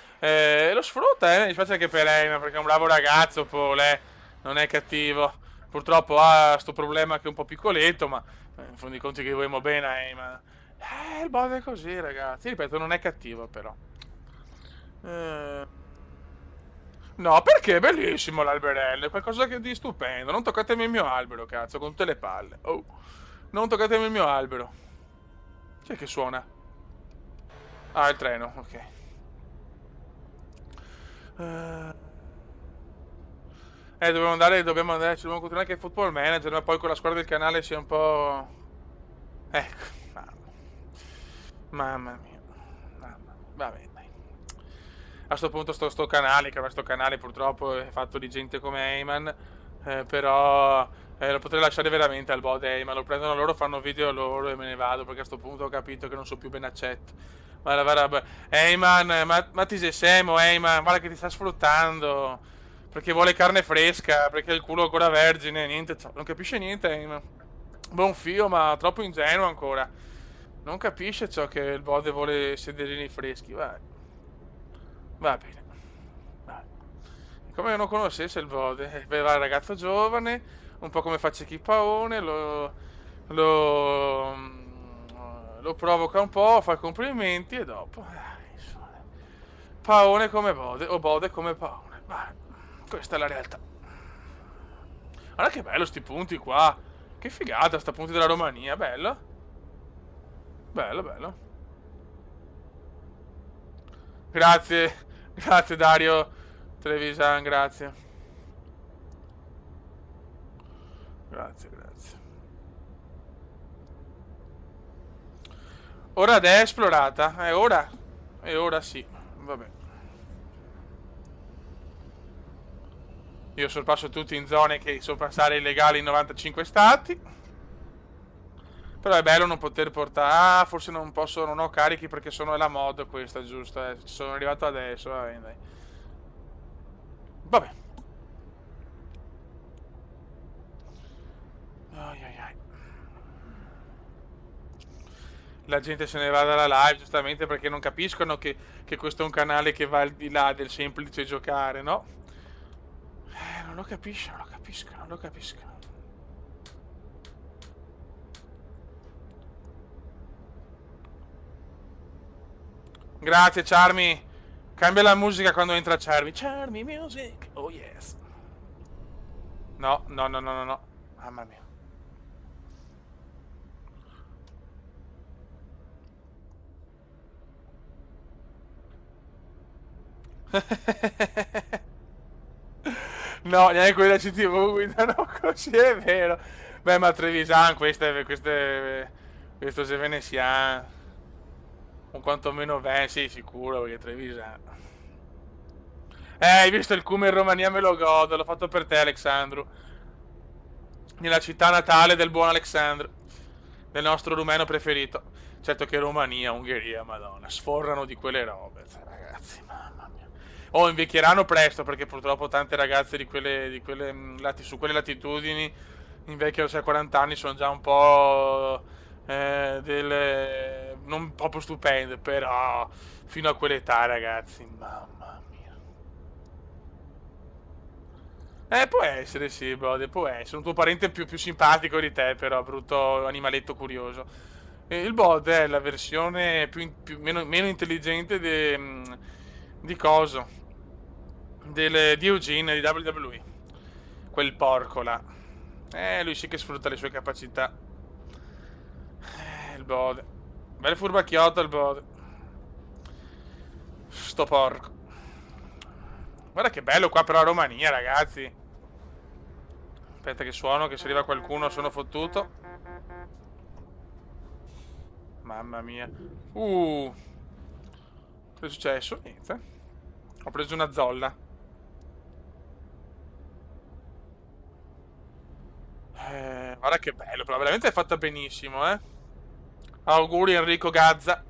lo sfrutta, mi dispiace anche per lei, ma perché è un bravo ragazzo, non è cattivo. Purtroppo ha sto problema che è un po' piccoletto, ma in fondo di conti che vogliamo bene, ma... il bode è così, ragazzi. Ripeto, non è cattivo, però. Eh, No, perché è bellissimo l'alberello, è qualcosa di stupendo. Non toccatemi il mio albero, cazzo, con tutte le palle. Oh, non toccatemi il mio albero. Chi è che suona? Ah, il treno, ok. Eh, dobbiamo andare, ci dobbiamo continuare anche il football manager, ma poi con la squadra del canale sia un po'... Ecco, mamma mia. Va bene, dai. A sto punto sto canale, che questo canale purtroppo è fatto di gente come Eyman, però lo potrei lasciare veramente al bot Eyman, lo prendono loro, fanno video loro e me ne vado, perché a sto punto ho capito che non so più Benacet. Guarda, Eyman, ma ti sei semo, Eyman, guarda che ti sta sfruttando, perché vuole carne fresca, perché il culo è ancora vergine, niente, non capisce niente Eyman. Buon fio, ma troppo ingenuo ancora. Non capisce ciò che il bode vuole sederini freschi, vai. Va bene. Vai. Come non conoscesse il Bode, aveva un ragazzo giovane, un po' come faccia chi Paone, lo, lo provoca un po', fa complimenti e dopo... Paone come Bode, o Bode come Paone. Vai. Questa è la realtà. Guarda che bello sti punti qua. Che figata sta punti della Romania, bello. Bello, bello. Grazie, grazie Dario Trevisan, grazie. Grazie, grazie. Ora è esplorata, ora? E ora sì, vabbè. Io sorpasso tutti in zone che sorpassare illegali in 95 stati. Però è bello non poter portare... Ah, forse non posso, non ho carichi perché sono la mod questa, giusto? Ci sono arrivato adesso, dai. Vabbè. Ai ai ai. La gente se ne va dalla live giustamente perché non capiscono che questo è un canale che va al di là del semplice giocare, no? Non lo capiscono, non lo capiscono, non lo capiscono. Grazie, Charmy. Cambia la musica quando entra Charmy. Charmy Music. Oh yes. No, no, no, no, no, no. Mamma mia. No, neanche quella CTV guidano così, è vero. Beh, ma Trevisan, questo se ve ne sia, o quantomeno sì, sicuro, perché Trevisan. Hai visto il Cume in Romania, me lo godo, l'ho fatto per te, Alexandru. Nella città natale del buon Alexandru, del nostro rumeno preferito. Certo che Romania, Ungheria, Madonna, sforrano di quelle robe, cioè, ragazzi, mamma mia. O invecchieranno presto, perché purtroppo tante ragazze su quelle latitudini invecchiano, cioè 40 anni, sono già un po' non proprio stupende, però fino a quell'età, ragazzi, mamma mia. Può essere, sì, Bode, può essere. Un tuo parente più simpatico di te, però, brutto animaletto curioso. Il Bode è la versione meno intelligente di coso. Di Eugene, di WWE. Quel porco là. Lui sì che sfrutta le sue capacità. Il Bode. Bel furbacchiotto il Bode. Sto porco. Guarda che bello qua per la Romania, ragazzi. Aspetta che suono, che se arriva qualcuno sono fottuto. Mamma mia. Cosa è successo? Niente. Ho preso una zolla. Guarda che bello, però veramente è fatta benissimo, eh. Auguri Enrico Gazza.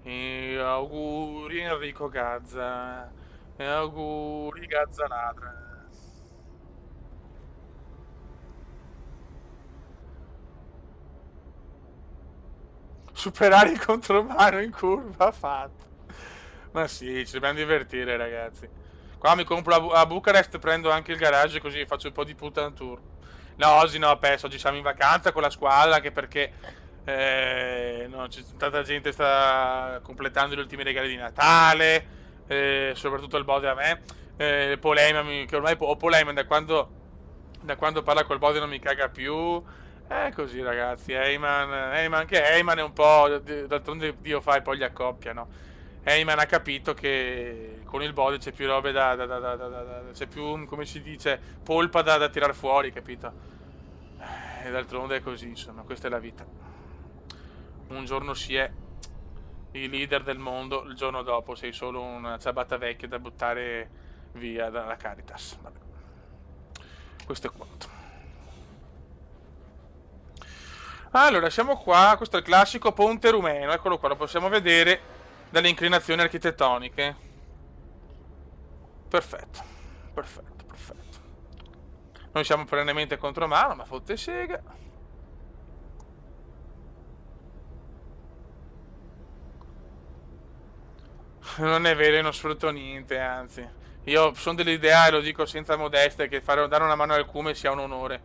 E auguri Enrico Gazza. E auguri Gazza ladra. Superare il contromano in curva fatto. Ma sì, ci dobbiamo divertire, ragazzi. Qua mi compro a Bucarest, prendo anche il garage così faccio un po' di putan tour. No, oggi no, penso, oggi siamo in vacanza con la squadra, anche perché no, tanta gente sta completando gli ultimi regali di Natale, soprattutto il Bode a me. Che ormai ho polemica da quando parla col Bode non mi caga più. È così, ragazzi. Anche Eyman è un po'. D'altronde Dio fa e poi li accoppia, no? Eyman ha capito che con il body c'è più robe c'è più, come si dice, polpa da tirar fuori, capito? E d'altronde è così, insomma, questa è la vita. Un giorno si è i leader del mondo, il giorno dopo sei solo una ciabatta vecchia da buttare via dalla Caritas. Vabbè. Questo è quanto. Allora, siamo qua, questo è il classico ponte rumeno, eccolo qua, lo possiamo vedere dalle inclinazioni architettoniche. Perfetto, perfetto, perfetto. Noi siamo perennemente contro mano, ma fotte sega. Non è vero, io non sfrutto niente, anzi. Io sono dell'idea, e lo dico senza modestia, che dare una mano al cume sia un onore.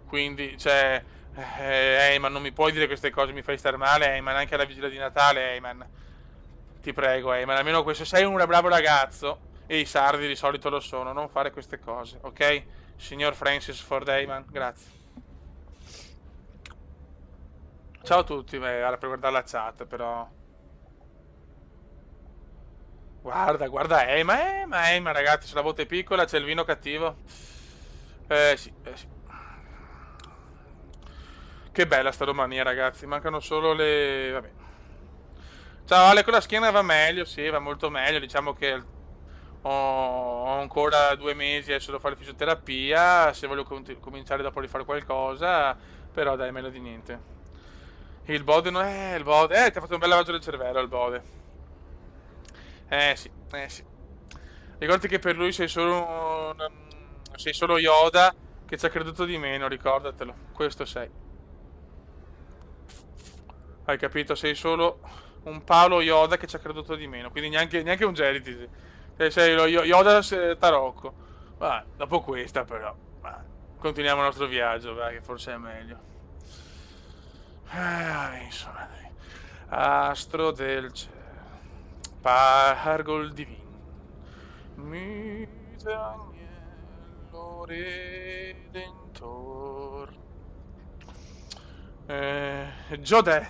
Quindi, cioè, Eyman, non mi puoi dire queste cose, mi fai star male, Eyman, anche alla vigilia di Natale, Eyman. Ti prego, Eyman, almeno questo, sei un bravo ragazzo, e i sardi di solito lo sono, non fare queste cose, ok? Signor Francis Ford Eyman, grazie. Ciao a tutti, beh, era per guardare la chat, però. Guarda, ma ragazzi, se la botte è piccola c'è il vino cattivo. Sì, sì. Che bella sta Romania, ragazzi, mancano solo le. Vabbè. Ciao Ale, con la schiena va meglio, sì, va molto meglio. Diciamo che ho ancora 2 mesi adesso da fare fisioterapia. Se voglio cominciare dopo a rifare qualcosa, però dai, meglio di niente. Il Bode non è il Bode. Ti ha fatto un bel lavaggio del cervello il Bode. Sì, sì. Ricordi che per lui sei solo Yoda che ci ha creduto di meno, ricordatelo. Questo sei. Hai capito? Sei solo un Paolo Yoda che ci ha creduto di meno. Quindi neanche un Jedi. Sei lo Yoda Tarocco. Va, dopo questa però. Va, continuiamo il nostro viaggio, vai, che forse è meglio. Insomma, dai. Astro del cielo. Pargol divino. Mite agnello redentor. Giodè.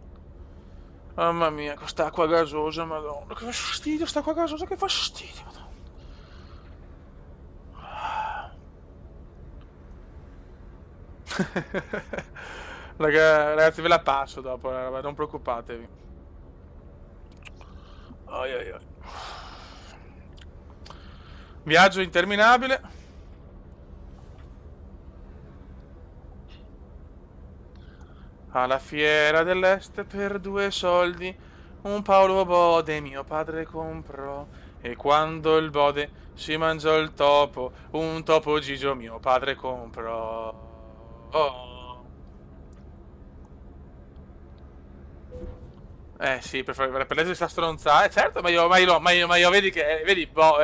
Mamma mia, quest'acqua gasosa, madonna, che fastidio, sta acqua gasosa, che fastidio, madonna. Ragazzi, ve la passo dopo, non preoccupatevi. Ai ai ai. Viaggio interminabile. Alla fiera dell'Est per 2 soldi un Paolo Bode mio padre comprò. E quando il Bode si mangiò il topo, un topo Gigio mio padre comprò. Oh. Sì, per leggere sta stronzata. Certo, ma io vedi che. Vedi, boh,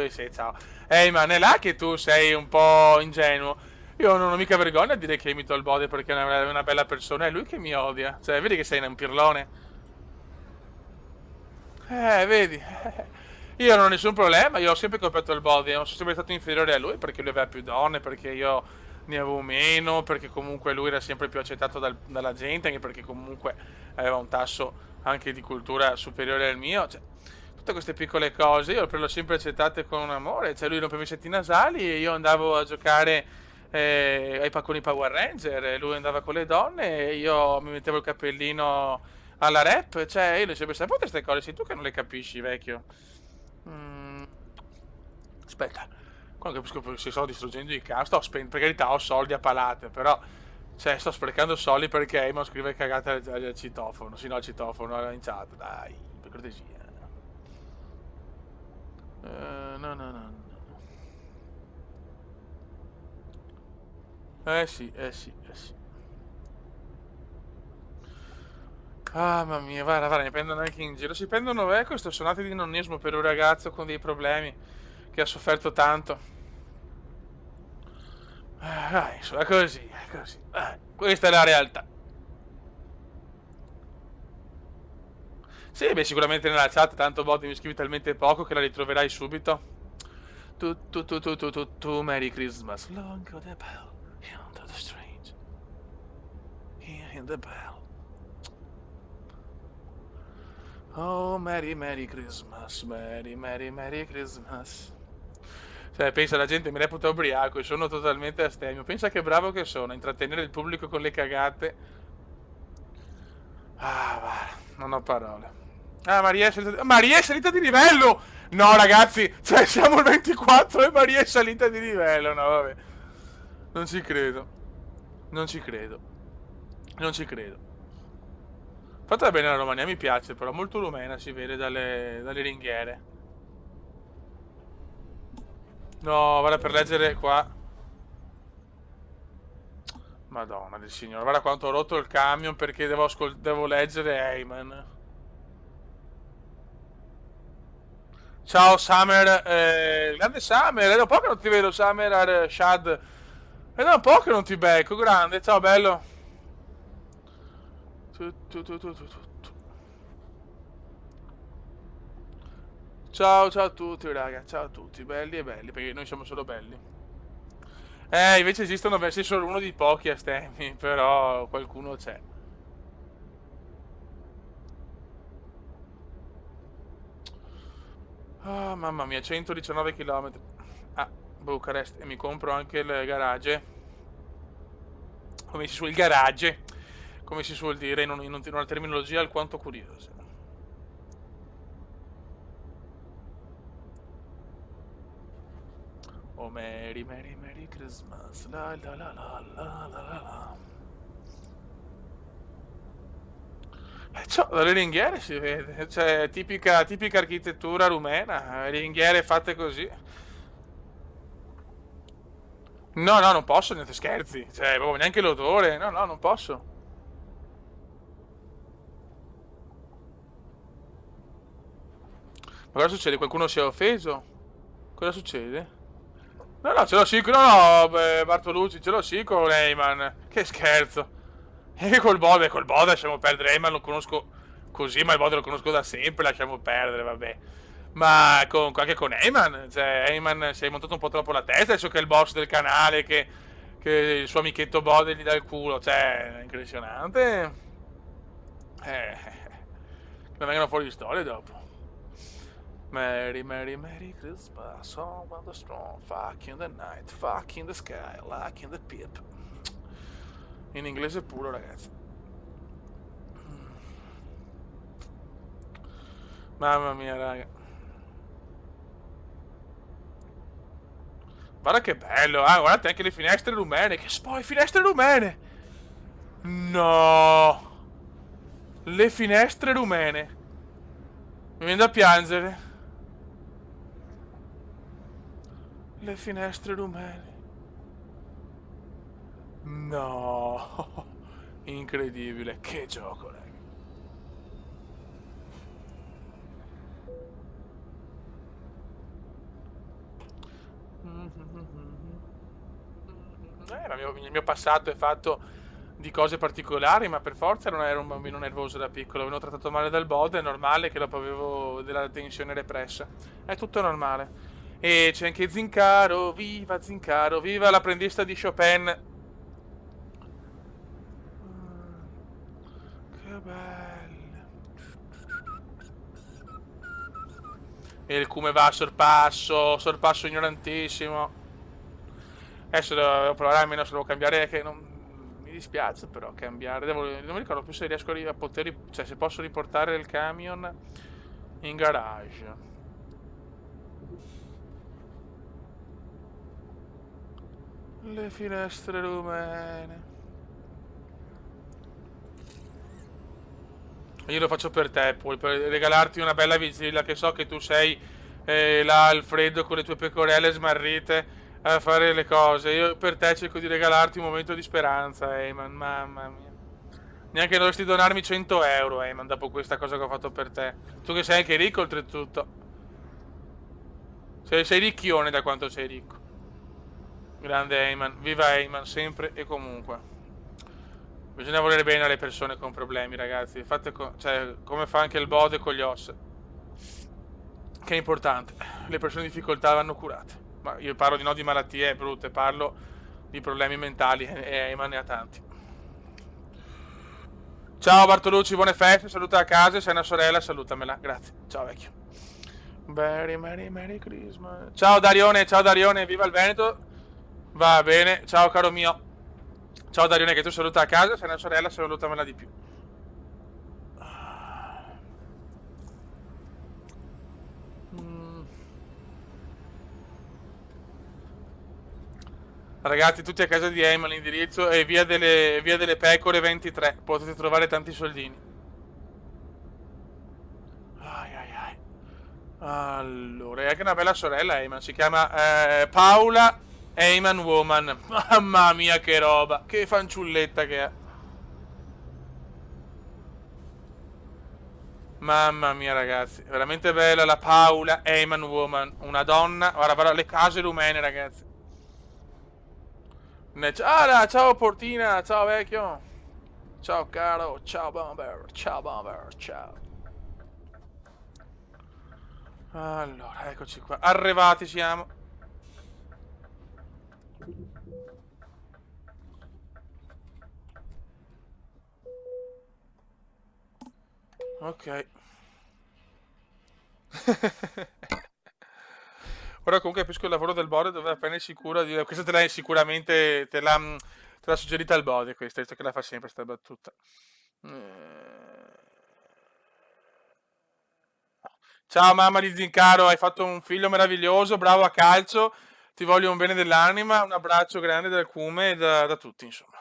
sì, ciao. Ehi, ma è là che tu sei un po' ingenuo. Io non ho mica vergogna a dire che imito il Bode perché è una bella persona, è lui che mi odia. Cioè, vedi che sei un pirlone. Vedi. Io non ho nessun problema, io ho sempre coperto il body, sono sempre stato inferiore a lui perché lui aveva più donne, perché io ne avevo meno, perché comunque lui era sempre più accettato dalla gente, anche perché comunque aveva un tasso anche di cultura superiore al mio. Cioè, tutte queste piccole cose io le ho sempre accettate con amore. Cioè, lui rompeva i setti nasali e io andavo a giocare con i Power Ranger, e lui andava con le donne e io mi mettevo il cappellino alla rap. Cioè, io le sempre saputo queste cose, sei tu che non le capisci, vecchio. Mm, aspetta, quando capisco che si sto distruggendo i cani, per carità ho soldi a palate, però cioè, sto sprecando soldi perché Eamon scrive cagate al citofono, sì no al citofono, in chat, dai, per cortesia. No, no, no. Sì, sì, sì. Ah, mamma mia, guarda, guarda, ne prendono anche in giro. Si prendono, questo sonate di nonnismo per un ragazzo con dei problemi che ha sofferto tanto. Insomma, è così, è così. Questa è la realtà. Sì, beh, sicuramente nella chat tanto bot mi scrivi talmente poco che la ritroverai subito. Merry Christmas. Long go the bell, into the strange, here in the bell. Oh, Merry Merry Christmas, Merry Merry Merry Christmas. Cioè, pensa, la gente mi reputa ubriaco e sono totalmente astemio. Pensa che bravo che sono a intrattenere il pubblico con le cagate. Guarda, non ho parole. Maria è salita di livello! No, ragazzi, cioè siamo al 24 e Maria è salita di livello. No, vabbè. Non ci credo. Non ci credo. Non ci credo. Fatta bene la Romania, mi piace, però molto rumena si vede dalle ringhiere. No, vado per leggere qua. Madonna del signore, guarda quanto ho rotto il camion perché devo leggere Heyman. Ciao Summer, grande Summer, è da un po' che non ti vedo Summer, Shad. È da un po' che non ti becco, grande, ciao bello. Tu. Ciao a tutti raga, ciao a tutti, belli e belli, perché noi siamo solo belli. Invece esistono, sei solo uno di pochi a stemmi, però qualcuno c'è. Ah, mamma mia, 119 km. Ah, Bucarest, e mi compro anche il garage. Come si suol il garage, come si suol dire in una terminologia alquanto curiosa. Oh Merry Merry Merry Christmas, la la la la la la la la. Dalle ringhiere si vede, cioè tipica architettura rumena, ringhiere fatte così. No, no, non posso, niente scherzi, cioè proprio neanche l'odore, no, no, non posso. Ma cosa succede? Qualcuno si è offeso? Cosa succede? No, no, ce l'ho sì, no, no, Bartolucci, ce l'ho sì con Rayman. Che scherzo. E col Bode lasciamo perdere. Rayman lo conosco così, ma il Bode lo conosco da sempre, lasciamo perdere, vabbè. Ma anche con Heyman, cioè Heyman si è montato un po' troppo la testa, adesso che è il boss del canale, che il suo amichetto Bode gli dà il culo, cioè, è impressionante. Eh, Ne vengono fuori storie dopo. Merry, Merry, Merry Christmas, all on the strong, fuck in the night, fuck in the sky, like in the pip. In inglese puro, ragazzi. Mamma mia, raga. Guarda che bello, guardate anche le finestre rumene, che poi finestre rumene! No! Le finestre rumene. Mi viene da piangere. Le finestre rumene. No! Incredibile, che gioco, raga. Il mio passato è fatto di cose particolari, ma per forza non ero un bambino nervoso da piccolo. Venivo trattato male dal bode, è normale che dopo avevo della tensione repressa. È tutto normale. E c'è anche Zincaro, viva l'apprendista di Chopin. Che bello. E il come va a sorpasso ignorantissimo. Adesso devo provare almeno se devo cambiare, che non... Mi dispiace però cambiare. Non mi ricordo più se riesco a poter... Cioè se posso riportare il camion in garage. Le finestre rumene. Io lo faccio per te, Paul, per regalarti una bella vigilia, che so che tu sei là al freddo con le tue pecorelle smarrite a fare le cose. Io per te cerco di regalarti un momento di speranza, Eyman, mamma mia. Neanche dovresti donarmi 100 euro, Eyman, dopo questa cosa che ho fatto per te. Tu che sei anche ricco, oltretutto. Sei ricchione da quanto sei ricco. Grande Eyman, viva Eyman, sempre e comunque. Bisogna volere bene alle persone con problemi, ragazzi. Cioè, come fa anche il bode con gli ossa. Che è importante. Le persone in difficoltà vanno curate. Ma io parlo di no di malattie brutte, parlo di problemi mentali e Eyman ne ha tanti. Ciao Bartolucci, buone feste, saluta a casa, se sei una sorella salutamela, grazie. Ciao vecchio. Very, Merry, Merry Christmas. Ciao Darione, viva il Veneto. Va bene, ciao caro mio. Ciao Darione, che tu saluta a casa, sei una sorella, salutamela di più. Ragazzi, tutti a casa di Eyman, l'indirizzo è via delle Pecore 23. Potete trovare tanti soldini. Ai ai ai. Allora, è anche una bella sorella Eyman, si chiama Paula Eyman Woman. Mamma mia che roba, che fanciulletta che è. Mamma mia ragazzi, veramente bella la Paula Eyman Woman, una donna, guarda le case rumene ragazzi. Ciao Portina, ciao vecchio. Ciao caro, ciao Bomber, ciao. Allora, eccoci qua, arrivati siamo. Ok. Ora comunque capisco il lavoro del Bode dove è appena sicuro di... Questa te l'hai sicuramente, te l'ha suggerita il Bode questa, visto che la fa sempre sta battuta. Ciao mamma di Zincaro, hai fatto un figlio meraviglioso, bravo a calcio, ti voglio un bene dell'anima, un abbraccio grande dal cume e da tutti insomma.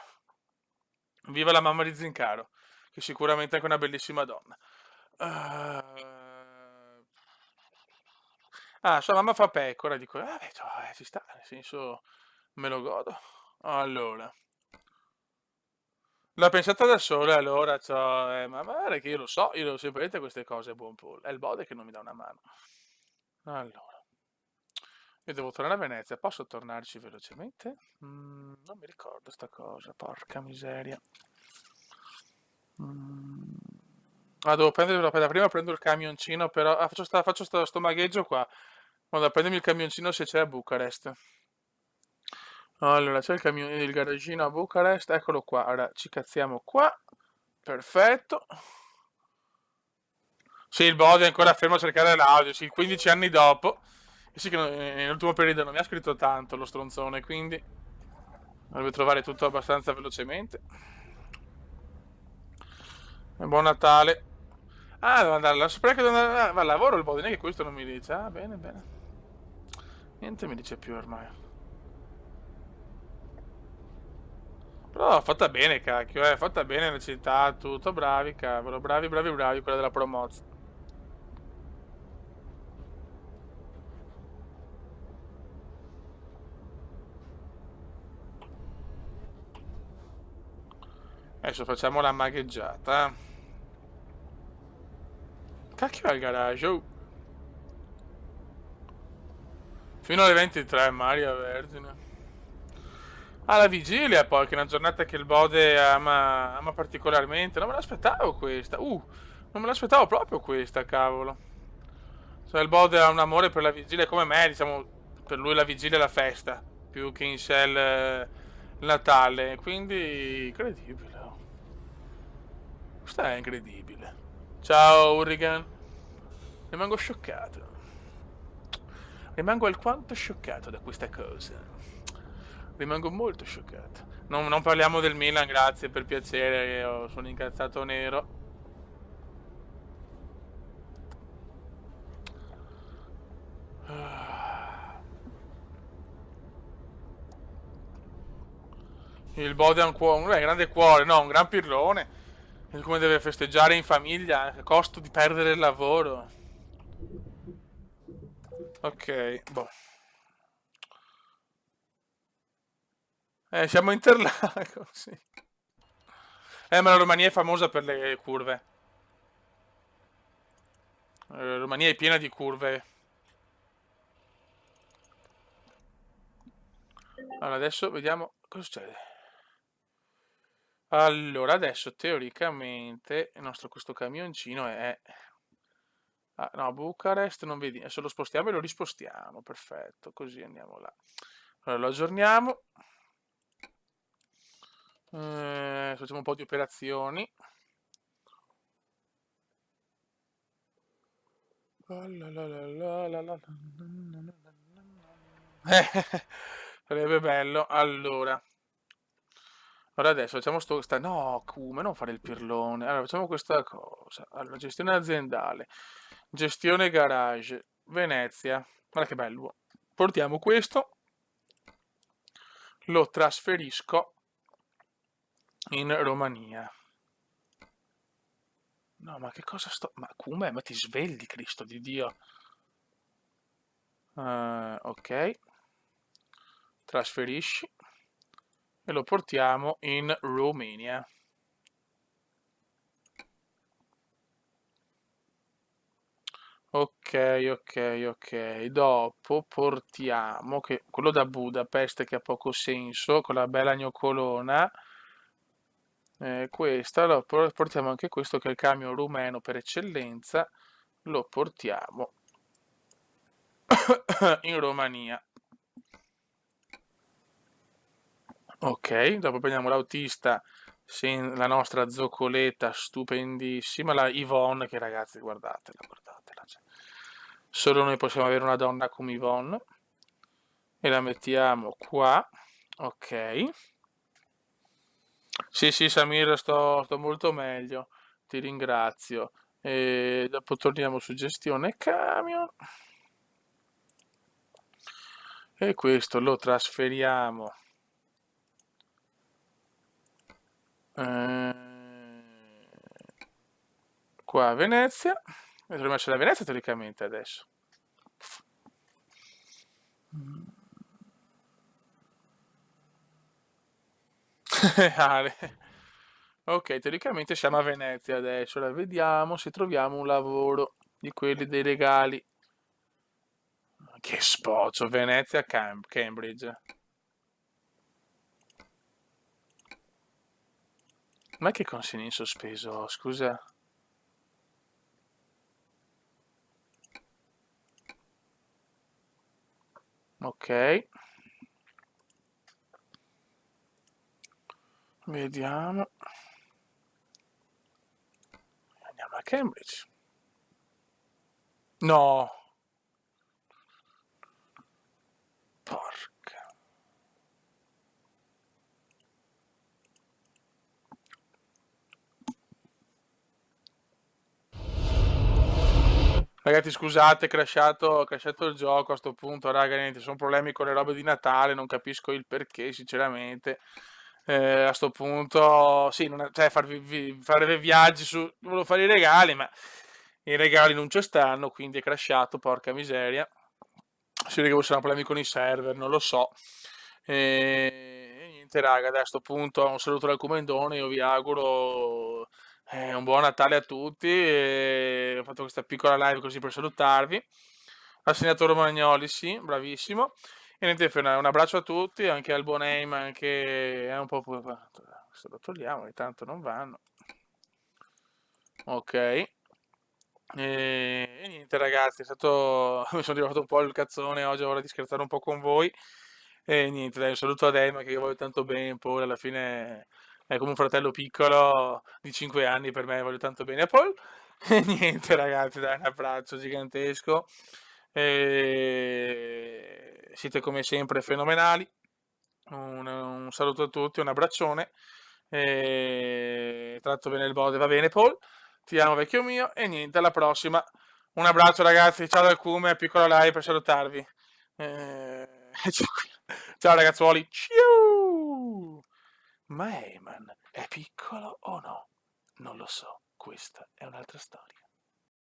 Viva la mamma di Zincaro, che sicuramente è anche una bellissima donna. Sua mamma fa pecora, dico, cioè, ci sta, nel senso, me lo godo. Allora, l'ha pensata da sola, allora, cioè, ma guarda che io lo so, io lo sapete queste cose, buon Paul. È il Bode che non mi dà una mano. Allora, io devo tornare a Venezia, posso tornarci velocemente? Non mi ricordo sta cosa, porca miseria. Mm. Devo prendere, aspetta, prima prendo il camioncino, però, faccio sto magheggio qua. Vado a prendermi il camioncino se c'è a Bucarest. Allora, c'è il garagino a Bucarest, eccolo qua. Ora ci cazziamo qua. Perfetto. Sì, il Bode è ancora fermo a cercare l'audio, sì, 15 anni dopo. E sì che nell'ultimo periodo non mi ha scritto tanto lo stronzone, quindi dovrebbe trovare tutto abbastanza velocemente. E buon Natale. Ah, devo andare, spero che devo andare, va al lavoro il Bode, neanche questo non mi dice. Ah, bene, bene. Niente mi dice più ormai. Però fatta bene, cacchio, fatta bene la città, tutto, bravi, cavolo, bravi, bravi, bravi, quella della promoz. Adesso facciamo la magheggiata. Cacchio è il garage? Oh. Fino alle 23, Maria Vergine. Ah, la vigilia poi, che è una giornata che il Bode ama particolarmente. Non me l'aspettavo questa. Non me l'aspettavo proprio questa, cavolo. Cioè, il Bode ha un amore per la vigilia come me, diciamo, per lui la vigilia è la festa, più che in sé il Natale. Quindi, incredibile. Oh. Questa è incredibile. Ciao, Urrigan. Rimango scioccato. Rimango alquanto scioccato da questa cosa. Rimango molto scioccato. Non parliamo del Milan, grazie, per piacere, io sono incazzato nero. Il Bode ha un grande cuore, no, un gran pirlone. E come deve festeggiare in famiglia a costo di perdere il lavoro. Ok, boh. Siamo a Interlaken, sì. Ma la Romania è famosa per le curve. La Romania è piena di curve. Allora, adesso vediamo cosa succede. Allora, adesso teoricamente il nostro questo camioncino è... Ah, no, Bucarest non vedi. Adesso lo spostiamo e lo rispostiamo. Perfetto, così andiamo là. Allora, lo aggiorniamo. Facciamo un po' di operazioni. Sarebbe bello. Allora. Allora adesso facciamo no, come non fare il pirlone. Allora facciamo questa cosa. Allora, gestione aziendale, gestione garage, Venezia. Guarda che bello. Portiamo questo, lo trasferisco in Romania. No, ma che cosa sto... Ma come? Ma ti svegli, Cristo di Dio. Ok. Trasferisci e lo portiamo in Romania. Ok, ok, ok. Dopo portiamo che quello da Budapest che ha poco senso, con la bella gnoccolona. Questa, allora, portiamo anche questo che è il camion rumeno per eccellenza. Lo portiamo in Romania. Ok, dopo prendiamo l'autista, la nostra zoccoletta stupendissima, la Yvonne, che ragazzi, guardatela, guardatela. Cioè. Solo noi possiamo avere una donna come Yvonne. E la mettiamo qua. Ok. Sì, sì, Samir, sto molto meglio. Ti ringrazio. E dopo torniamo su gestione camion. E questo lo trasferiamo eh, qua a Venezia. E dovremmo essere a Venezia teoricamente adesso. Ale. Ok, teoricamente siamo a Venezia adesso. Ora vediamo se troviamo un lavoro di quelli dei regali. Che spoccio, Venezia, Cambridge. Ma che consegna in sospeso, scusa? Ok, vediamo. Andiamo a Cambridge. No, porca. Ragazzi, scusate, è crashato il gioco a sto punto, raga, niente, sono problemi con le robe di Natale, non capisco il perché, sinceramente. A sto punto, sì, cioè fare viaggi su, volevo fare i regali, ma i regali non ci stanno, quindi è crashato, porca miseria. Si vede che ci saranno problemi con i server, non lo so. E niente, raga, da sto punto un saluto dal Comendone, io vi auguro un buon Natale a tutti. E ho fatto questa piccola live così per salutarvi. Ha segnato Romagnoli, sì, bravissimo. E niente, un abbraccio a tutti, anche al buon aim, anche è un po'. Questo lo togliamo, intanto non vanno. Ok. E niente ragazzi, è stato. Mi sono arrivato un po' il cazzone oggi, ho voglia di scherzare un po' con voi. E niente, dai, un saluto ad Emma che io voglio tanto bene, poi alla fine è come un fratello piccolo di 5 anni per me, voglio tanto bene a Paul. E niente ragazzi, dai, un abbraccio gigantesco. E siete come sempre fenomenali. Un saluto a tutti, un abbraccione. E tratto bene il bode, va bene Paul. Ti amo vecchio mio e niente, alla prossima. Un abbraccio ragazzi, ciao dal Cume, piccola live per salutarvi. Eh, ciao ragazzuoli. Ciao! Ma Eman è piccolo o no? Non lo so, questa è un'altra storia.